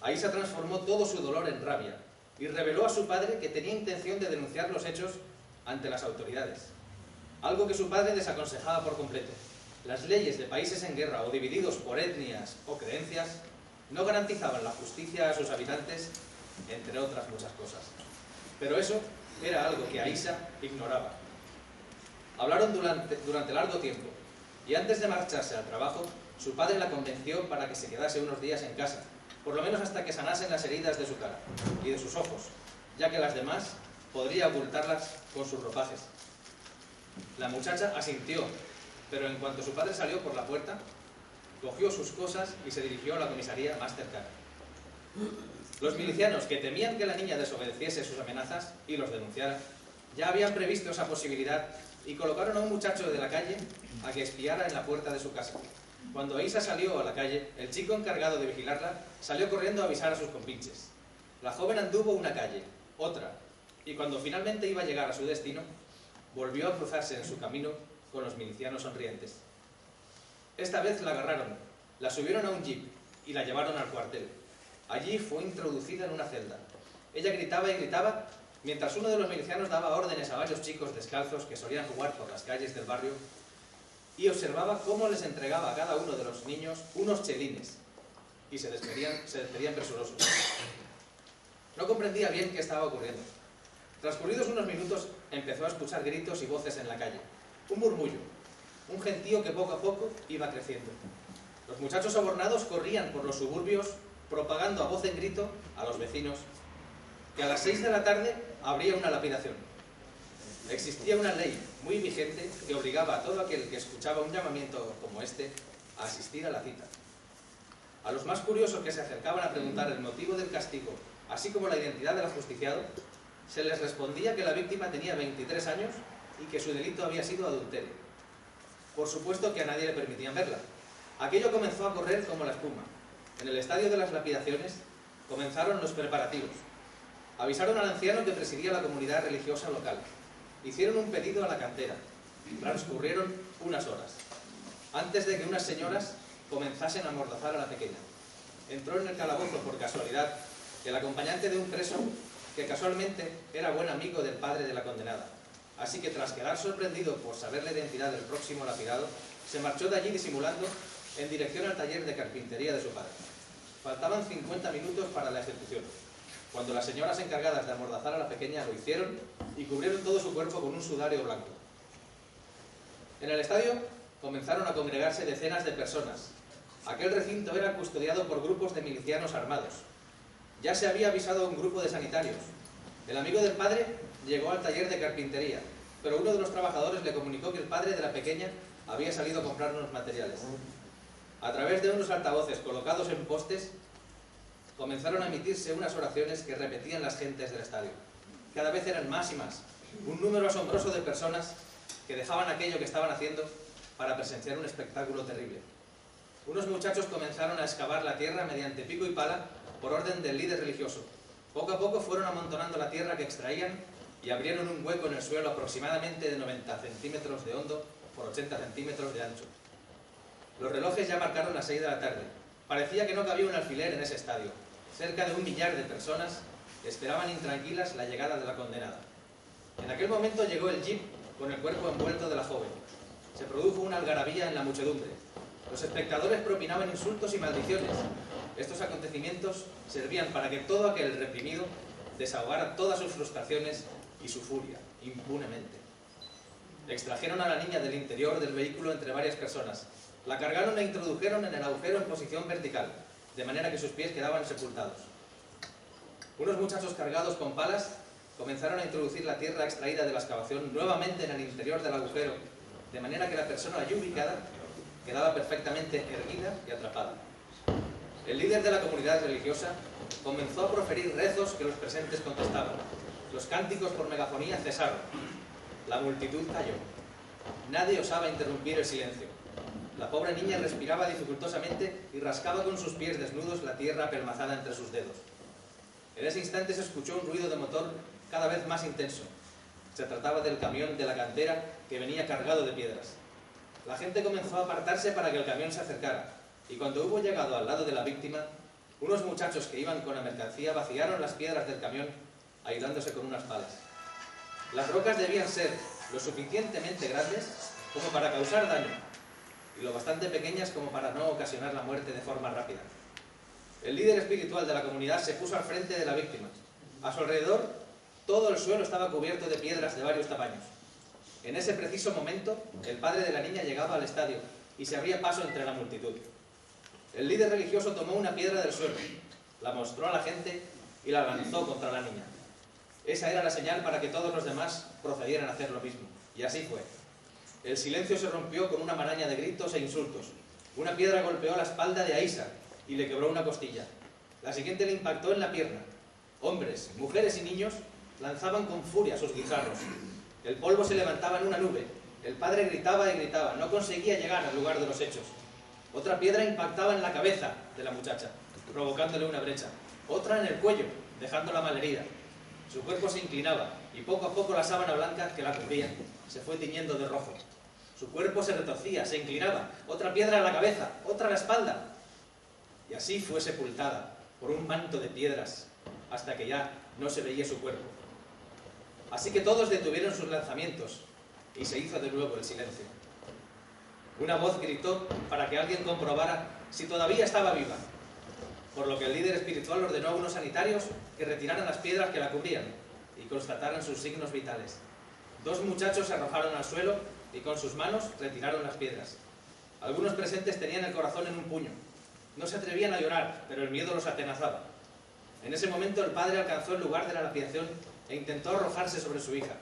Aisha transformó todo su dolor en rabia y reveló a su padre que tenía intención de denunciar los hechos ante las autoridades. Algo que su padre desaconsejaba por completo. Las leyes de países en guerra o divididos por etnias o creencias no garantizaban la justicia a sus habitantes, entre otras muchas cosas. Pero eso era algo que Aisha ignoraba. Hablaron durante largo tiempo, y antes de marcharse al trabajo, su padre la convenció para que se quedase unos días en casa, por lo menos hasta que sanasen las heridas de su cara y de sus ojos, ya que las demás podría ocultarlas con sus ropajes. La muchacha asintió, pero en cuanto su padre salió por la puerta, cogió sus cosas y se dirigió a la comisaría más cercana. Los milicianos, que temían que la niña desobedeciese sus amenazas y los denunciara, ya habían previsto esa posibilidad y colocaron a un muchacho de la calle a que espiara en la puerta de su casa. Cuando Aisha salió a la calle, el chico encargado de vigilarla salió corriendo a avisar a sus compinches. La joven anduvo una calle, otra, y cuando finalmente iba a llegar a su destino, volvió a cruzarse en su camino con los milicianos sonrientes. Esta vez la agarraron, la subieron a un jeep y la llevaron al cuartel. Allí fue introducida en una celda. Ella gritaba y gritaba mientras uno de los milicianos daba órdenes a varios chicos descalzos que solían jugar por las calles del barrio y observaba cómo les entregaba a cada uno de los niños unos chelines y se despedían presurosos. No comprendía bien qué estaba ocurriendo. Transcurridos unos minutos empezó a escuchar gritos y voces en la calle. Un murmullo, un gentío que poco a poco iba creciendo. Los muchachos sobornados corrían por los suburbios propagando a voz en grito a los vecinos que a las 6 de la tarde habría una lapidación. Existía una ley muy vigente que obligaba a todo aquel que escuchaba un llamamiento como este a asistir a la cita. A los más curiosos que se acercaban a preguntar el motivo del castigo, así como la identidad del ajusticiado, se les respondía que la víctima tenía 23 años y que su delito había sido adulterio. Por supuesto que a nadie le permitían verla. Aquello comenzó a correr como la espuma. En el estadio de las lapidaciones comenzaron los preparativos. Avisaron al anciano que presidía la comunidad religiosa local. Hicieron un pedido a la cantera. Transcurrieron unas horas, antes de que unas señoras comenzasen a amordazar a la pequeña. Entró en el calabozo por casualidad el acompañante de un preso que casualmente era buen amigo del padre de la condenada. Así que tras quedar sorprendido por saber la identidad del próximo lapidado, se marchó de allí disimulando en dirección al taller de carpintería de su padre. Faltaban 50 minutos para la ejecución, cuando las señoras encargadas de amordazar a la pequeña lo hicieron y cubrieron todo su cuerpo con un sudario blanco. En el estadio comenzaron a congregarse decenas de personas. Aquel recinto era custodiado por grupos de milicianos armados. Ya se había avisado a un grupo de sanitarios. El amigo del padre llegó al taller de carpintería, pero uno de los trabajadores le comunicó que el padre de la pequeña había salido a comprar unos materiales. A través de unos altavoces colocados en postes, comenzaron a emitirse unas oraciones que repetían las gentes del estadio. Cada vez eran más y más. Un número asombroso de personas que dejaban aquello que estaban haciendo para presenciar un espectáculo terrible. Unos muchachos comenzaron a excavar la tierra mediante pico y pala por orden del líder religioso. Poco a poco fueron amontonando la tierra que extraían y abrieron un hueco en el suelo aproximadamente de 90 centímetros de hondo por 80 centímetros de ancho. Los relojes ya marcaron las 6 de la tarde. Parecía que no cabía un alfiler en ese estadio. Cerca de 1 millar de personas esperaban intranquilas la llegada de la condenada. En aquel momento llegó el jeep con el cuerpo envuelto de la joven. Se produjo una algarabía en la muchedumbre. Los espectadores propinaban insultos y maldiciones. Estos acontecimientos servían para que todo aquel reprimido desahogara todas sus frustraciones y su furia, impunemente. Extrajeron a la niña del interior del vehículo entre varias personas. La cargaron e introdujeron en el agujero en posición vertical, de manera que sus pies quedaban sepultados. Unos muchachos cargados con palas comenzaron a introducir la tierra extraída de la excavación nuevamente en el interior del agujero, de manera que la persona allí ubicada quedaba perfectamente erguida y atrapada. El líder de la comunidad religiosa comenzó a proferir rezos que los presentes contestaban. Los cánticos por megafonía cesaron. La multitud calló. Nadie osaba interrumpir el silencio. La pobre niña respiraba dificultosamente y rascaba con sus pies desnudos la tierra apelmazada entre sus dedos. En ese instante se escuchó un ruido de motor cada vez más intenso. Se trataba del camión de la cantera que venía cargado de piedras. La gente comenzó a apartarse para que el camión se acercara, y cuando hubo llegado al lado de la víctima, unos muchachos que iban con la mercancía vaciaron las piedras del camión, ayudándose con unas palas. Las rocas debían ser lo suficientemente grandes como para causar daño, y lo bastante pequeñas como para no ocasionar la muerte de forma rápida. El líder espiritual de la comunidad se puso al frente de la víctima. A su alrededor, todo el suelo estaba cubierto de piedras de varios tamaños. En ese preciso momento, el padre de la niña llegaba al estadio y se abría paso entre la multitud. El líder religioso tomó una piedra del suelo, la mostró a la gente y la lanzó contra la niña. Esa era la señal para que todos los demás procedieran a hacer lo mismo. Y así fue. El silencio se rompió con una maraña de gritos e insultos. Una piedra golpeó la espalda de Aisa y le quebró una costilla. La siguiente le impactó en la pierna. Hombres, mujeres y niños lanzaban con furia sus guijarros. El polvo se levantaba en una nube. El padre gritaba y gritaba. No conseguía llegar al lugar de los hechos. Otra piedra impactaba en la cabeza de la muchacha, provocándole una brecha. Otra en el cuello, dejándola malherida. Su cuerpo se inclinaba y poco a poco la sábana blanca que la cubría se fue tiñendo de rojo. Su cuerpo se retorcía, se inclinaba. Otra piedra en la cabeza, otra en la espalda. Y así fue sepultada por un manto de piedras hasta que ya no se veía su cuerpo. Así que todos detuvieron sus lanzamientos y se hizo de nuevo el silencio. Una voz gritó para que alguien comprobara si todavía estaba viva, por lo que el líder espiritual ordenó a unos sanitarios que retiraran las piedras que la cubrían y constataran sus signos vitales. 2 muchachos se arrojaron al suelo y con sus manos retiraron las piedras. Algunos presentes tenían el corazón en un puño. No se atrevían a llorar, pero el miedo los atenazaba. En ese momento el padre alcanzó el lugar de la lapidación e intentó arrojarse sobre su hija,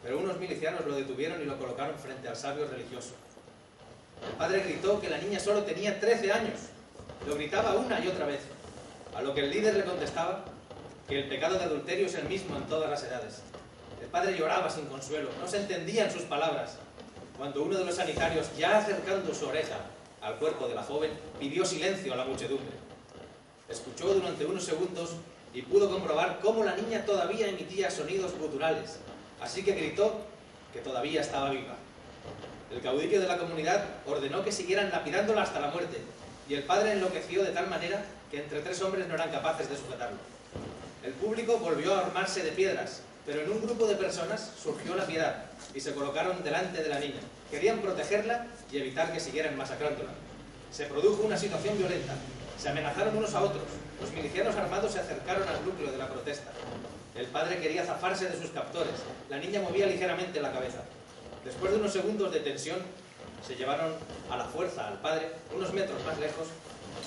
pero unos milicianos lo detuvieron y lo colocaron frente al sabio religioso. El padre gritó que la niña solo tenía 13 años. Lo gritaba una y otra vez, a lo que el líder le contestaba que el pecado de adulterio es el mismo en todas las edades. El padre lloraba sin consuelo, no se entendían sus palabras, cuando uno de los sanitarios, ya acercando su oreja al cuerpo de la joven, pidió silencio a la muchedumbre. Escuchó durante unos segundos y pudo comprobar cómo la niña todavía emitía sonidos guturales, así que gritó que todavía estaba viva. El caudillo de la comunidad ordenó que siguieran lapidándola hasta la muerte, y el padre enloqueció de tal manera que entre 3 hombres no eran capaces de sujetarlo. El público volvió a armarse de piedras, pero en un grupo de personas surgió la piedad y se colocaron delante de la niña. Querían protegerla y evitar que siguieran masacrándola. Se produjo una situación violenta. Se amenazaron unos a otros. Los milicianos armados se acercaron al núcleo de la protesta. El padre quería zafarse de sus captores. La niña movía ligeramente la cabeza. Después de unos segundos de tensión, se llevaron a la fuerza al padre. Unos metros más lejos,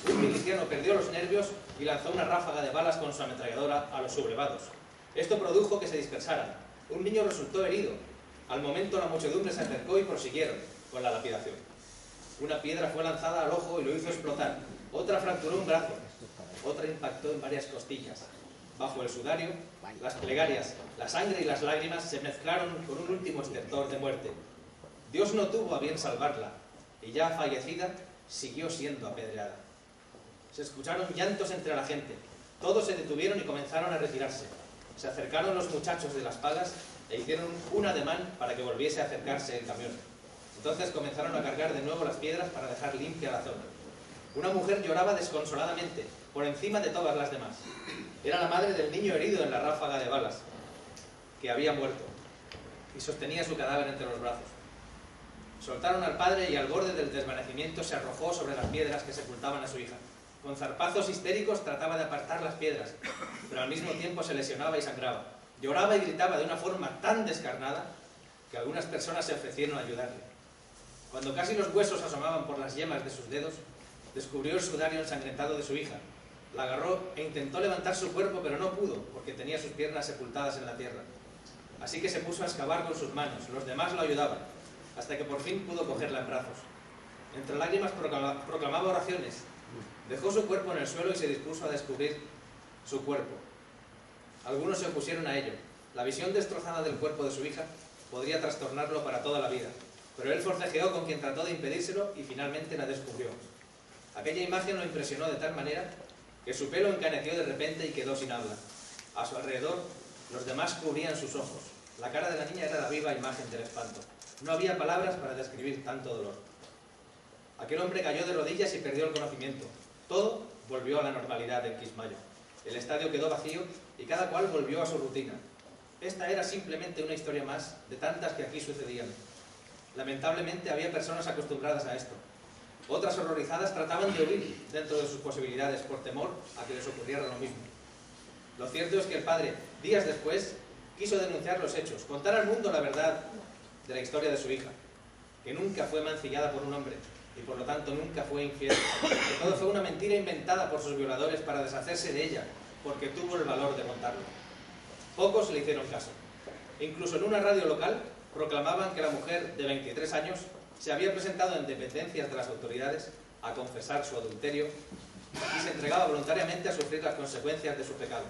un miliciano perdió los nervios y lanzó una ráfaga de balas con su ametralladora a los sublevados. Esto produjo que se dispersaran. Un niño resultó herido. Al momento la muchedumbre se acercó y prosiguieron con la lapidación. Una piedra fue lanzada al ojo y lo hizo explotar. Otra fracturó un brazo. Otra impactó en varias costillas. Bajo el sudario, las plegarias, la sangre y las lágrimas se mezclaron con un último estertor de muerte. Dios no tuvo a bien salvarla, y ya fallecida, siguió siendo apedreada. Se escucharon llantos entre la gente. Todos se detuvieron y comenzaron a retirarse. Se acercaron los muchachos de las palas e hicieron un ademán para que volviese a acercarse el camión. Entonces comenzaron a cargar de nuevo las piedras para dejar limpia la zona. Una mujer lloraba desconsoladamente, por encima de todas las demás. Era la madre del niño herido en la ráfaga de balas, que había muerto, y sostenía su cadáver entre los brazos. Soltaron al padre y al borde del desvanecimiento se arrojó sobre las piedras que sepultaban a su hija. Con zarpazos histéricos trataba de apartar las piedras, pero al mismo tiempo se lesionaba y sangraba. Lloraba y gritaba de una forma tan descarnada que algunas personas se ofrecieron a ayudarle. Cuando casi los huesos asomaban por las yemas de sus dedos, descubrió el sudario ensangrentado de su hija. La agarró e intentó levantar su cuerpo, pero no pudo, porque tenía sus piernas sepultadas en la tierra. Así que se puso a excavar con sus manos. Los demás lo ayudaban, hasta que por fin pudo cogerla en brazos. Entre lágrimas proclamaba oraciones. Dejó su cuerpo en el suelo y se dispuso a descubrir su cuerpo. Algunos se opusieron a ello. La visión destrozada del cuerpo de su hija podría trastornarlo para toda la vida, pero él forcejeó con quien trató de impedírselo y finalmente la descubrió. Aquella imagen lo impresionó de tal manera que su pelo encaneció de repente y quedó sin habla. A su alrededor, los demás cubrían sus ojos. La cara de la niña era la viva imagen del espanto. No había palabras para describir tanto dolor. Aquel hombre cayó de rodillas y perdió el conocimiento. Todo volvió a la normalidad en Quismayo. El estadio quedó vacío y cada cual volvió a su rutina. Esta era simplemente una historia más de tantas que aquí sucedían. Lamentablemente había personas acostumbradas a esto. Otras horrorizadas trataban de huir dentro de sus posibilidades por temor a que les ocurriera lo mismo. Lo cierto es que el padre, días después, quiso denunciar los hechos, contar al mundo la verdad de la historia de su hija, que nunca fue mancillada por un hombre y por lo tanto nunca fue infiel, que todo fue una mentira inventada por sus violadores para deshacerse de ella, porque tuvo el valor de contarlo. Pocos le hicieron caso. Incluso en una radio local proclamaban que la mujer de 23 años se había presentado en dependencias de las autoridades a confesar su adulterio y se entregaba voluntariamente a sufrir las consecuencias de su pecado.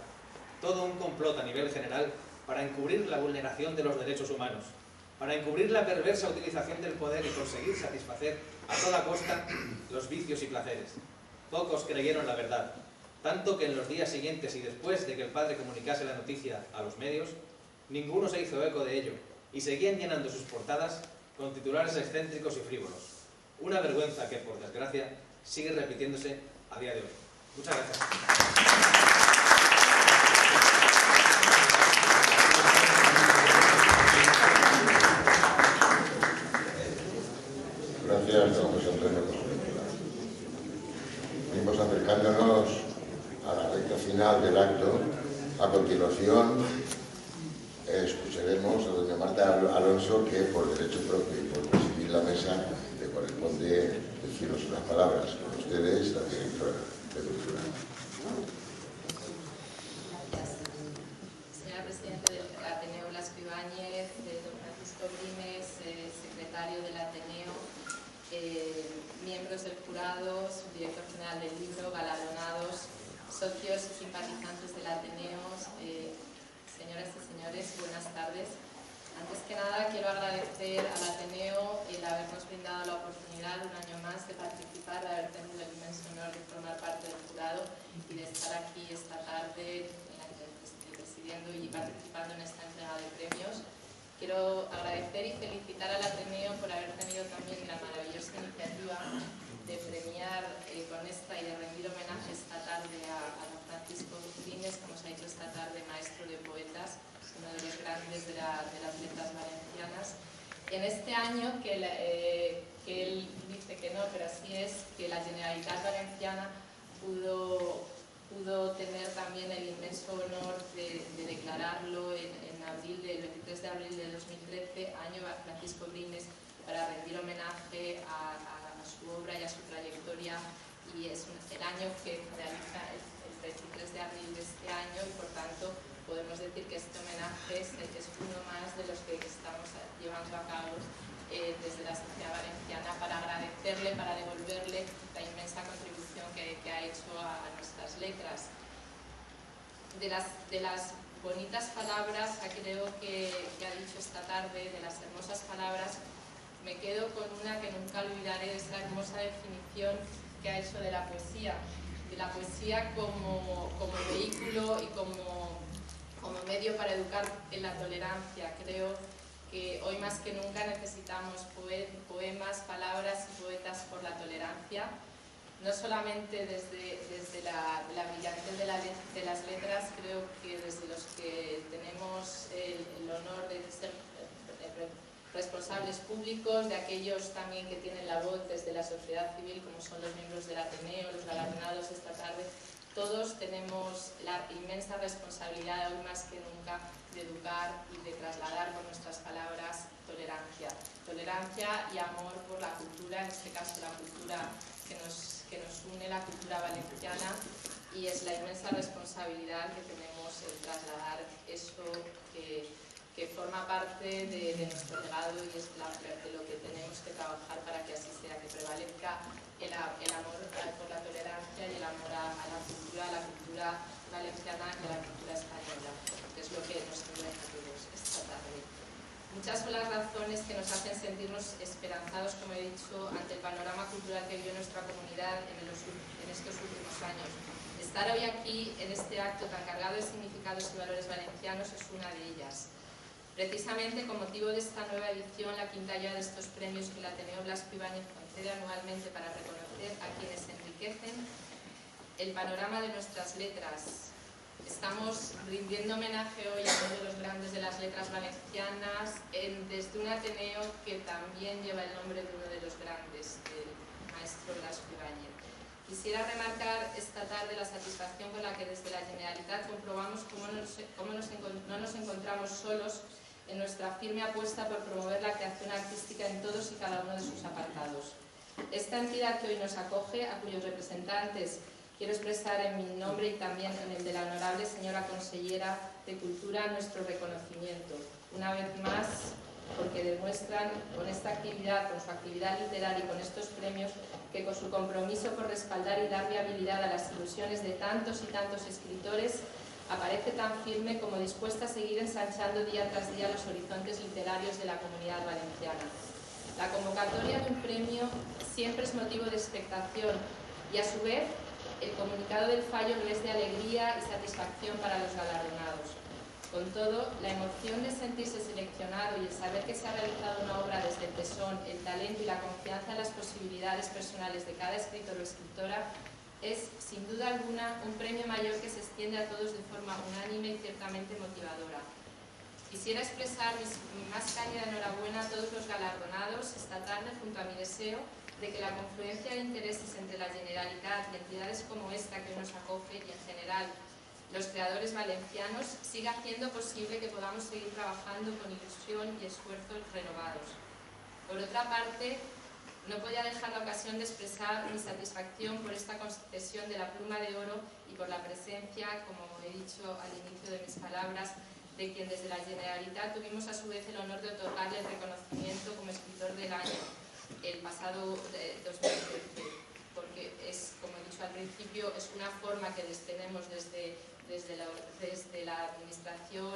Todo un complot a nivel general para encubrir la vulneración de los derechos humanos, para encubrir la perversa utilización del poder y conseguir satisfacer a toda costa los vicios y placeres. Pocos creyeron la verdad, tanto que en los días siguientes y después de que el padre comunicase la noticia a los medios, ninguno se hizo eco de ello y seguían llenando sus portadas con titulares excéntricos y frívolos. Una vergüenza que, por desgracia, sigue repitiéndose a día de hoy. Muchas gracias. Gracias, don José Antonio, por su lectura. Venimos acercándonos a la recta final del acto. A continuación, escucharemos a doña Marta Alonso, que por derecho propio y por presidir la mesa le corresponde deciros unas palabras. Con ustedes, la directora de Cultura. Gracias. Señora Presidenta del Ateneo Blasco Ibáñez, don Francisco Brines, secretario del Ateneo, miembros del jurado, subdirector general del libro, galardonados, socios y simpatizantes del Ateneo, señoras y señores, buenas tardes. Antes que nada, quiero agradecer al Ateneo el habernos brindado la oportunidad un año más de participar, de haber tenido el inmenso honor de formar parte del jurado y de estar aquí esta tarde presidiendo y participando en esta entrega de premios. Quiero agradecer y felicitar al Ateneo por haber tenido también la maravillosa iniciativa de premiar con esta y de rendir homenaje esta tarde a don Francisco Brines, como se ha dicho esta tarde, maestro de poetas, uno de los grandes de las letras valencianas. En este año, que él dice que no, pero así es, que la Generalitat Valenciana pudo tener también el inmenso honor de declararlo el 23 de abril de 2013, año a Francisco Brines, para rendir homenaje a su obra y a su trayectoria, y es el año que realiza el 23 de abril de este año, y por tanto podemos decir que este homenaje es uno más de los que estamos llevando a cabo desde la sociedad valenciana para agradecerle, para devolverle la inmensa contribución que ha hecho a nuestras letras. De las bonitas palabras, creo que ha dicho esta tarde, de las hermosas palabras, me quedo con una que nunca olvidaré, esa hermosa definición que ha hecho de la poesía como vehículo y como medio para educar en la tolerancia. Creo que hoy más que nunca necesitamos poemas, palabras y poetas por la tolerancia, no solamente desde la brillantez de las letras, creo que desde los que tenemos el honor de ser responsables públicos, de aquellos también que tienen la voz desde la sociedad civil, como son los miembros del Ateneo, los galardonados esta tarde. Todos tenemos la inmensa responsabilidad, hoy más que nunca, de educar y de trasladar con nuestras palabras tolerancia. Tolerancia y amor por la cultura, en este caso la cultura que nos une, la cultura valenciana, y es la inmensa responsabilidad que tenemos el trasladar eso que forma parte de nuestro legado, y es de lo que tenemos que trabajar para que así sea, que prevalezca el amor por la tolerancia y el amor a la cultura valenciana y a la cultura española, que es lo que nos une a todos esta tarde. Muchas son las razones que nos hacen sentirnos esperanzados, como he dicho, ante el panorama cultural que vive nuestra comunidad en estos últimos años. Estar hoy aquí, en este acto tan cargado de significados y valores valencianos, es una de ellas. Precisamente con motivo de esta nueva edición, la quinta ya de estos premios que el Ateneo Blasco Ibáñez concede anualmente para reconocer a quienes enriquecen el panorama de nuestras letras. Estamos rindiendo homenaje hoy a uno de los grandes de las letras valencianas desde un Ateneo que también lleva el nombre de uno de los grandes, el maestro Blasco Ibáñez. Quisiera remarcar esta tarde la satisfacción con la que desde la Generalitat comprobamos cómo no nos encontramos solos en nuestra firme apuesta por promover la creación artística en todos y cada uno de sus apartados. Esta entidad que hoy nos acoge, a cuyos representantes quiero expresar en mi nombre y también en el de la honorable señora consellera de Cultura nuestro reconocimiento. Una vez más, porque demuestran con esta actividad, con su actividad literaria y con estos premios, que con su compromiso por respaldar y dar viabilidad a las ilusiones de tantos y tantos escritores, aparece tan firme como dispuesta a seguir ensanchando día tras día los horizontes literarios de la comunidad valenciana. La convocatoria de un premio siempre es motivo de expectación y, a su vez, el comunicado del fallo lo es de alegría y satisfacción para los galardonados. Con todo, la emoción de sentirse seleccionado y el saber que se ha realizado una obra desde el tesón, el talento y la confianza en las posibilidades personales de cada escritor o escritora es, sin duda alguna, un premio mayor que se extiende a todos de forma unánime y ciertamente motivadora. Quisiera expresar mi más cálida enhorabuena a todos los galardonados esta tarde junto a mi deseo de que la confluencia de intereses entre la Generalitat y entidades como esta que nos acoge y en general los creadores valencianos siga haciendo posible que podamos seguir trabajando con ilusión y esfuerzos renovados. Por otra parte, no podía dejar la ocasión de expresar mi satisfacción por esta concesión de la Pluma de Oro y por la presencia, como he dicho al inicio de mis palabras, de quien desde la Generalitat tuvimos a su vez el honor de otorgarle el reconocimiento como escritor del año el pasado 2013, porque es, como he dicho al principio, es una forma que tenemos desde la Administración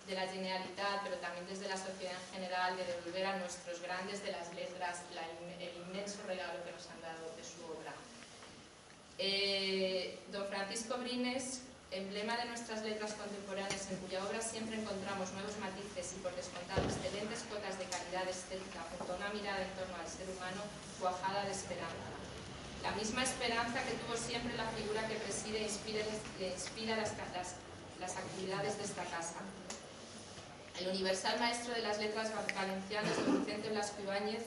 de la Generalitat, pero también desde la sociedad en general, de devolver a nuestros grandes de las letras el inmenso regalo que nos han dado de su obra. Don Francisco Brines, emblema de nuestras letras contemporáneas, en cuya obra siempre encontramos nuevos matices y, por descontado, excelentes cotas de calidad estética junto a una mirada en torno al ser humano cuajada de esperanza. La misma esperanza que tuvo siempre la figura que preside e inspira las actividades de esta casa. El universal maestro de las letras valencianas, don Vicente Blasco Ibáñez,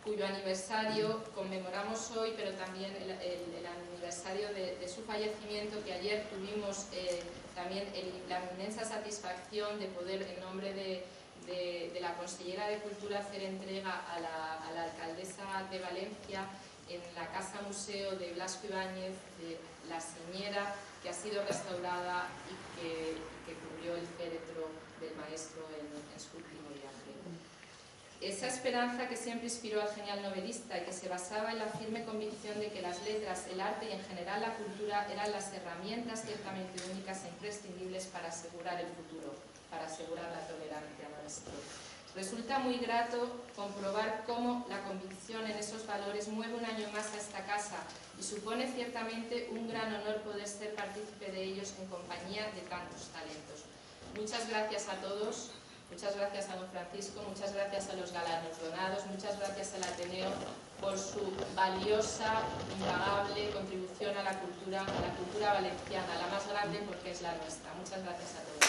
cuyo aniversario conmemoramos hoy, pero también el aniversario de su fallecimiento, que ayer tuvimos también la inmensa satisfacción de poder, en nombre de la consellera de Cultura, hacer entrega a la alcaldesa de Valencia en la Casa Museo de Blasco Ibáñez, de la Señera, que ha sido restaurada y que cubrió el féretro del maestro en su último viaje. Esa esperanza que siempre inspiró al genial novelista y que se basaba en la firme convicción de que las letras, el arte y en general la cultura eran las herramientas ciertamente únicas e imprescindibles para asegurar el futuro, para asegurar la tolerancia nuestra. Resulta muy grato comprobar cómo la convicción en esos valores mueve un año más a esta casa y supone ciertamente un gran honor poder ser partícipe de ellos en compañía de tantos talentos. Muchas gracias a todos. Muchas gracias a don Francisco, muchas gracias a los galardonados, muchas gracias al Ateneo por su valiosa, impagable contribución a la cultura valenciana, la más grande porque es la nuestra. Muchas gracias a todos.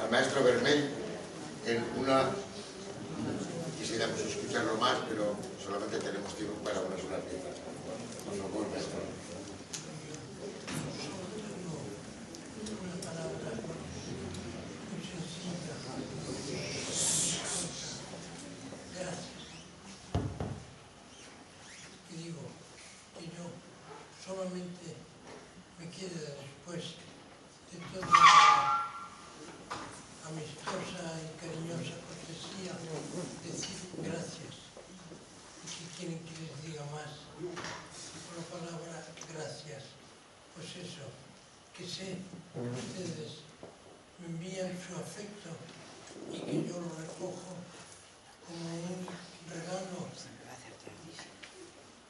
Al maestro Vermell en una, quisiéramos escucharlo más, pero solamente tenemos tiempo para una sola pieza. Por favor, maestro. solamente me queda, después de toda la amistosa y cariñosa cortesía, decir gracias. ¿Y qué quieren que les diga más? Por la palabra gracias. Pues eso, que sé que ustedes me envían su afecto y que yo lo recojo como un regalo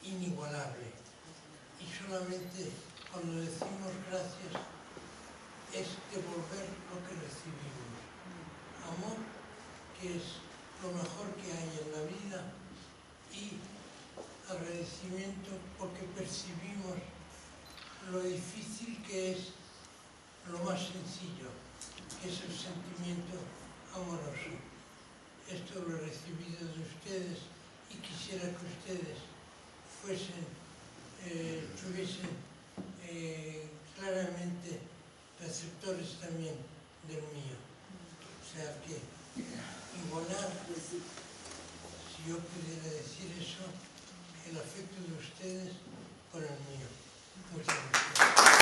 inigualable. Y solamente cuando decimos gracias es devolver lo que recibimos. Amor, que es lo mejor que hay en la vida, y agradecimiento porque percibimos lo difícil que es lo más sencillo, que es el sentimiento amoroso. Esto lo he recibido de ustedes y quisiera que ustedes tuviesen claramente receptores también del mío. O sea que igualar, si yo pudiera decir eso, el afecto de ustedes con el mío. Muchas gracias.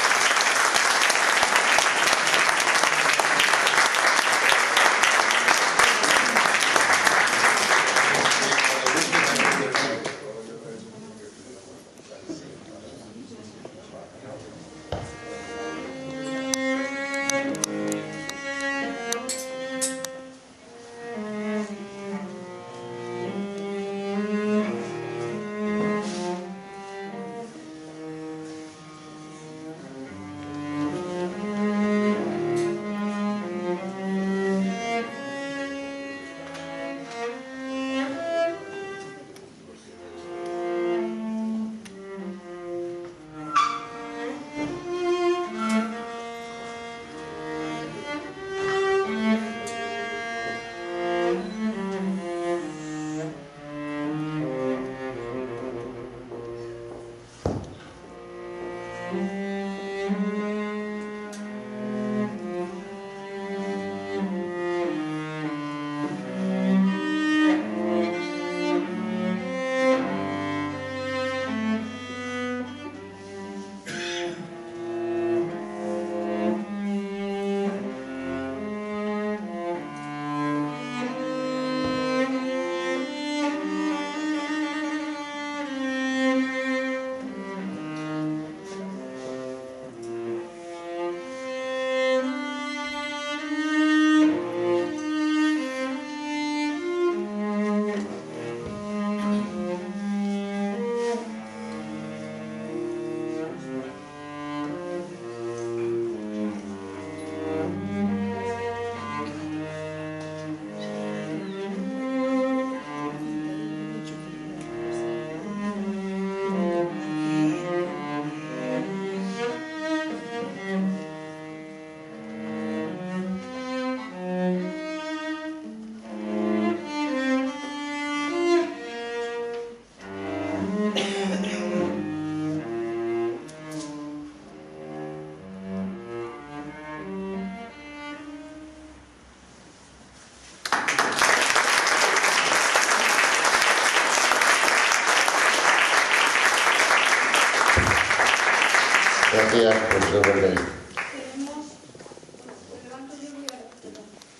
Gracias, profesor Borrell.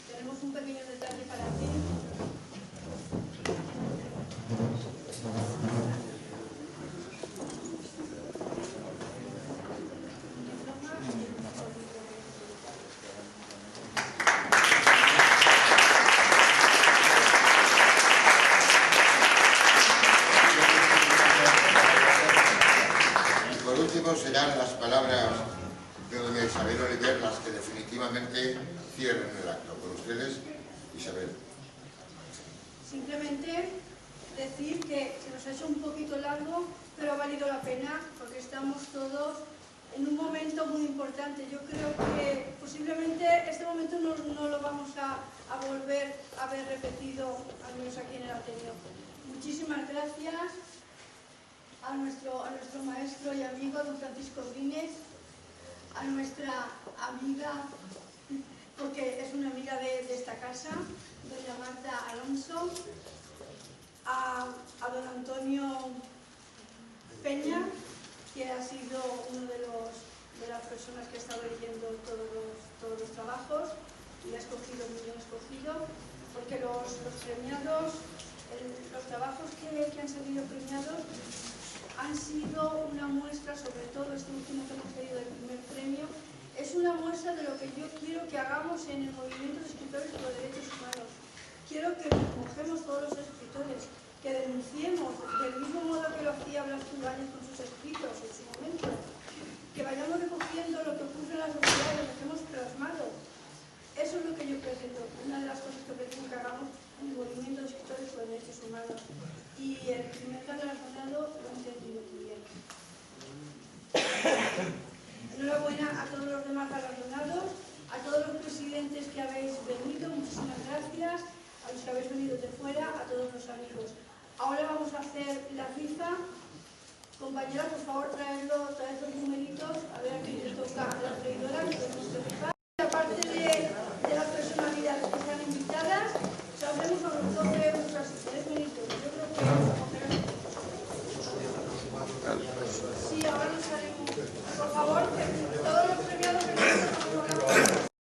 Tenemos un pequeño detalle para ti. Por último serán las palabras de doña Isabel Oliver las que definitivamente cierren el acto. Con ustedes, Isabel. Simplemente decir que se nos ha hecho un poquito largo, pero ha valido la pena porque estamos todos en un momento muy importante. Yo creo que posiblemente este momento no lo vamos a volver a ver repetido, al menos aquí en el Ateneo. Muchísimas gracias a nuestro maestro y amigo don Francisco Brines, a nuestra amiga, porque es una amiga de esta casa, doña Marta Alonso, a don Antonio Peña, que ha sido uno personas que ha estado leyendo todos los trabajos y ha escogido muy bien escogido, porque los premiados, los trabajos que han salido premiados han sido una muestra, sobre todo este último que hemos leído del primer premio, es una muestra de lo que yo quiero que hagamos en el movimiento de escritores por los derechos humanos. Quiero que nos mojemos todos los escritores, que denunciemos del mismo modo que lo hacía Blas Ibáñez con sus escritos en su momento, que vayamos recogiendo lo que ocurre en la sociedad y lo que hemos plasmado. Eso es lo que yo pretendo, una de las cosas que pretendo que hagamos en el movimiento de escritores por los derechos humanos. Y el primer galardonado lo ha entendido muy bien. Enhorabuena a todos los demás galardonados, a todos los presidentes que habéis venido, muchísimas gracias, a los que habéis venido de fuera, a todos los amigos. Ahora vamos a hacer la rifa. Compañera, por favor, traed los numeritos, a ver a quién le toca a la freidora, que tenemos que rifar. Aparte de las personalidades que están invitadas, saldremos a los 12 euros así, 3 minutos. Yo creo que vamos a coger así. Sí, ahora nos haremos. Por favor,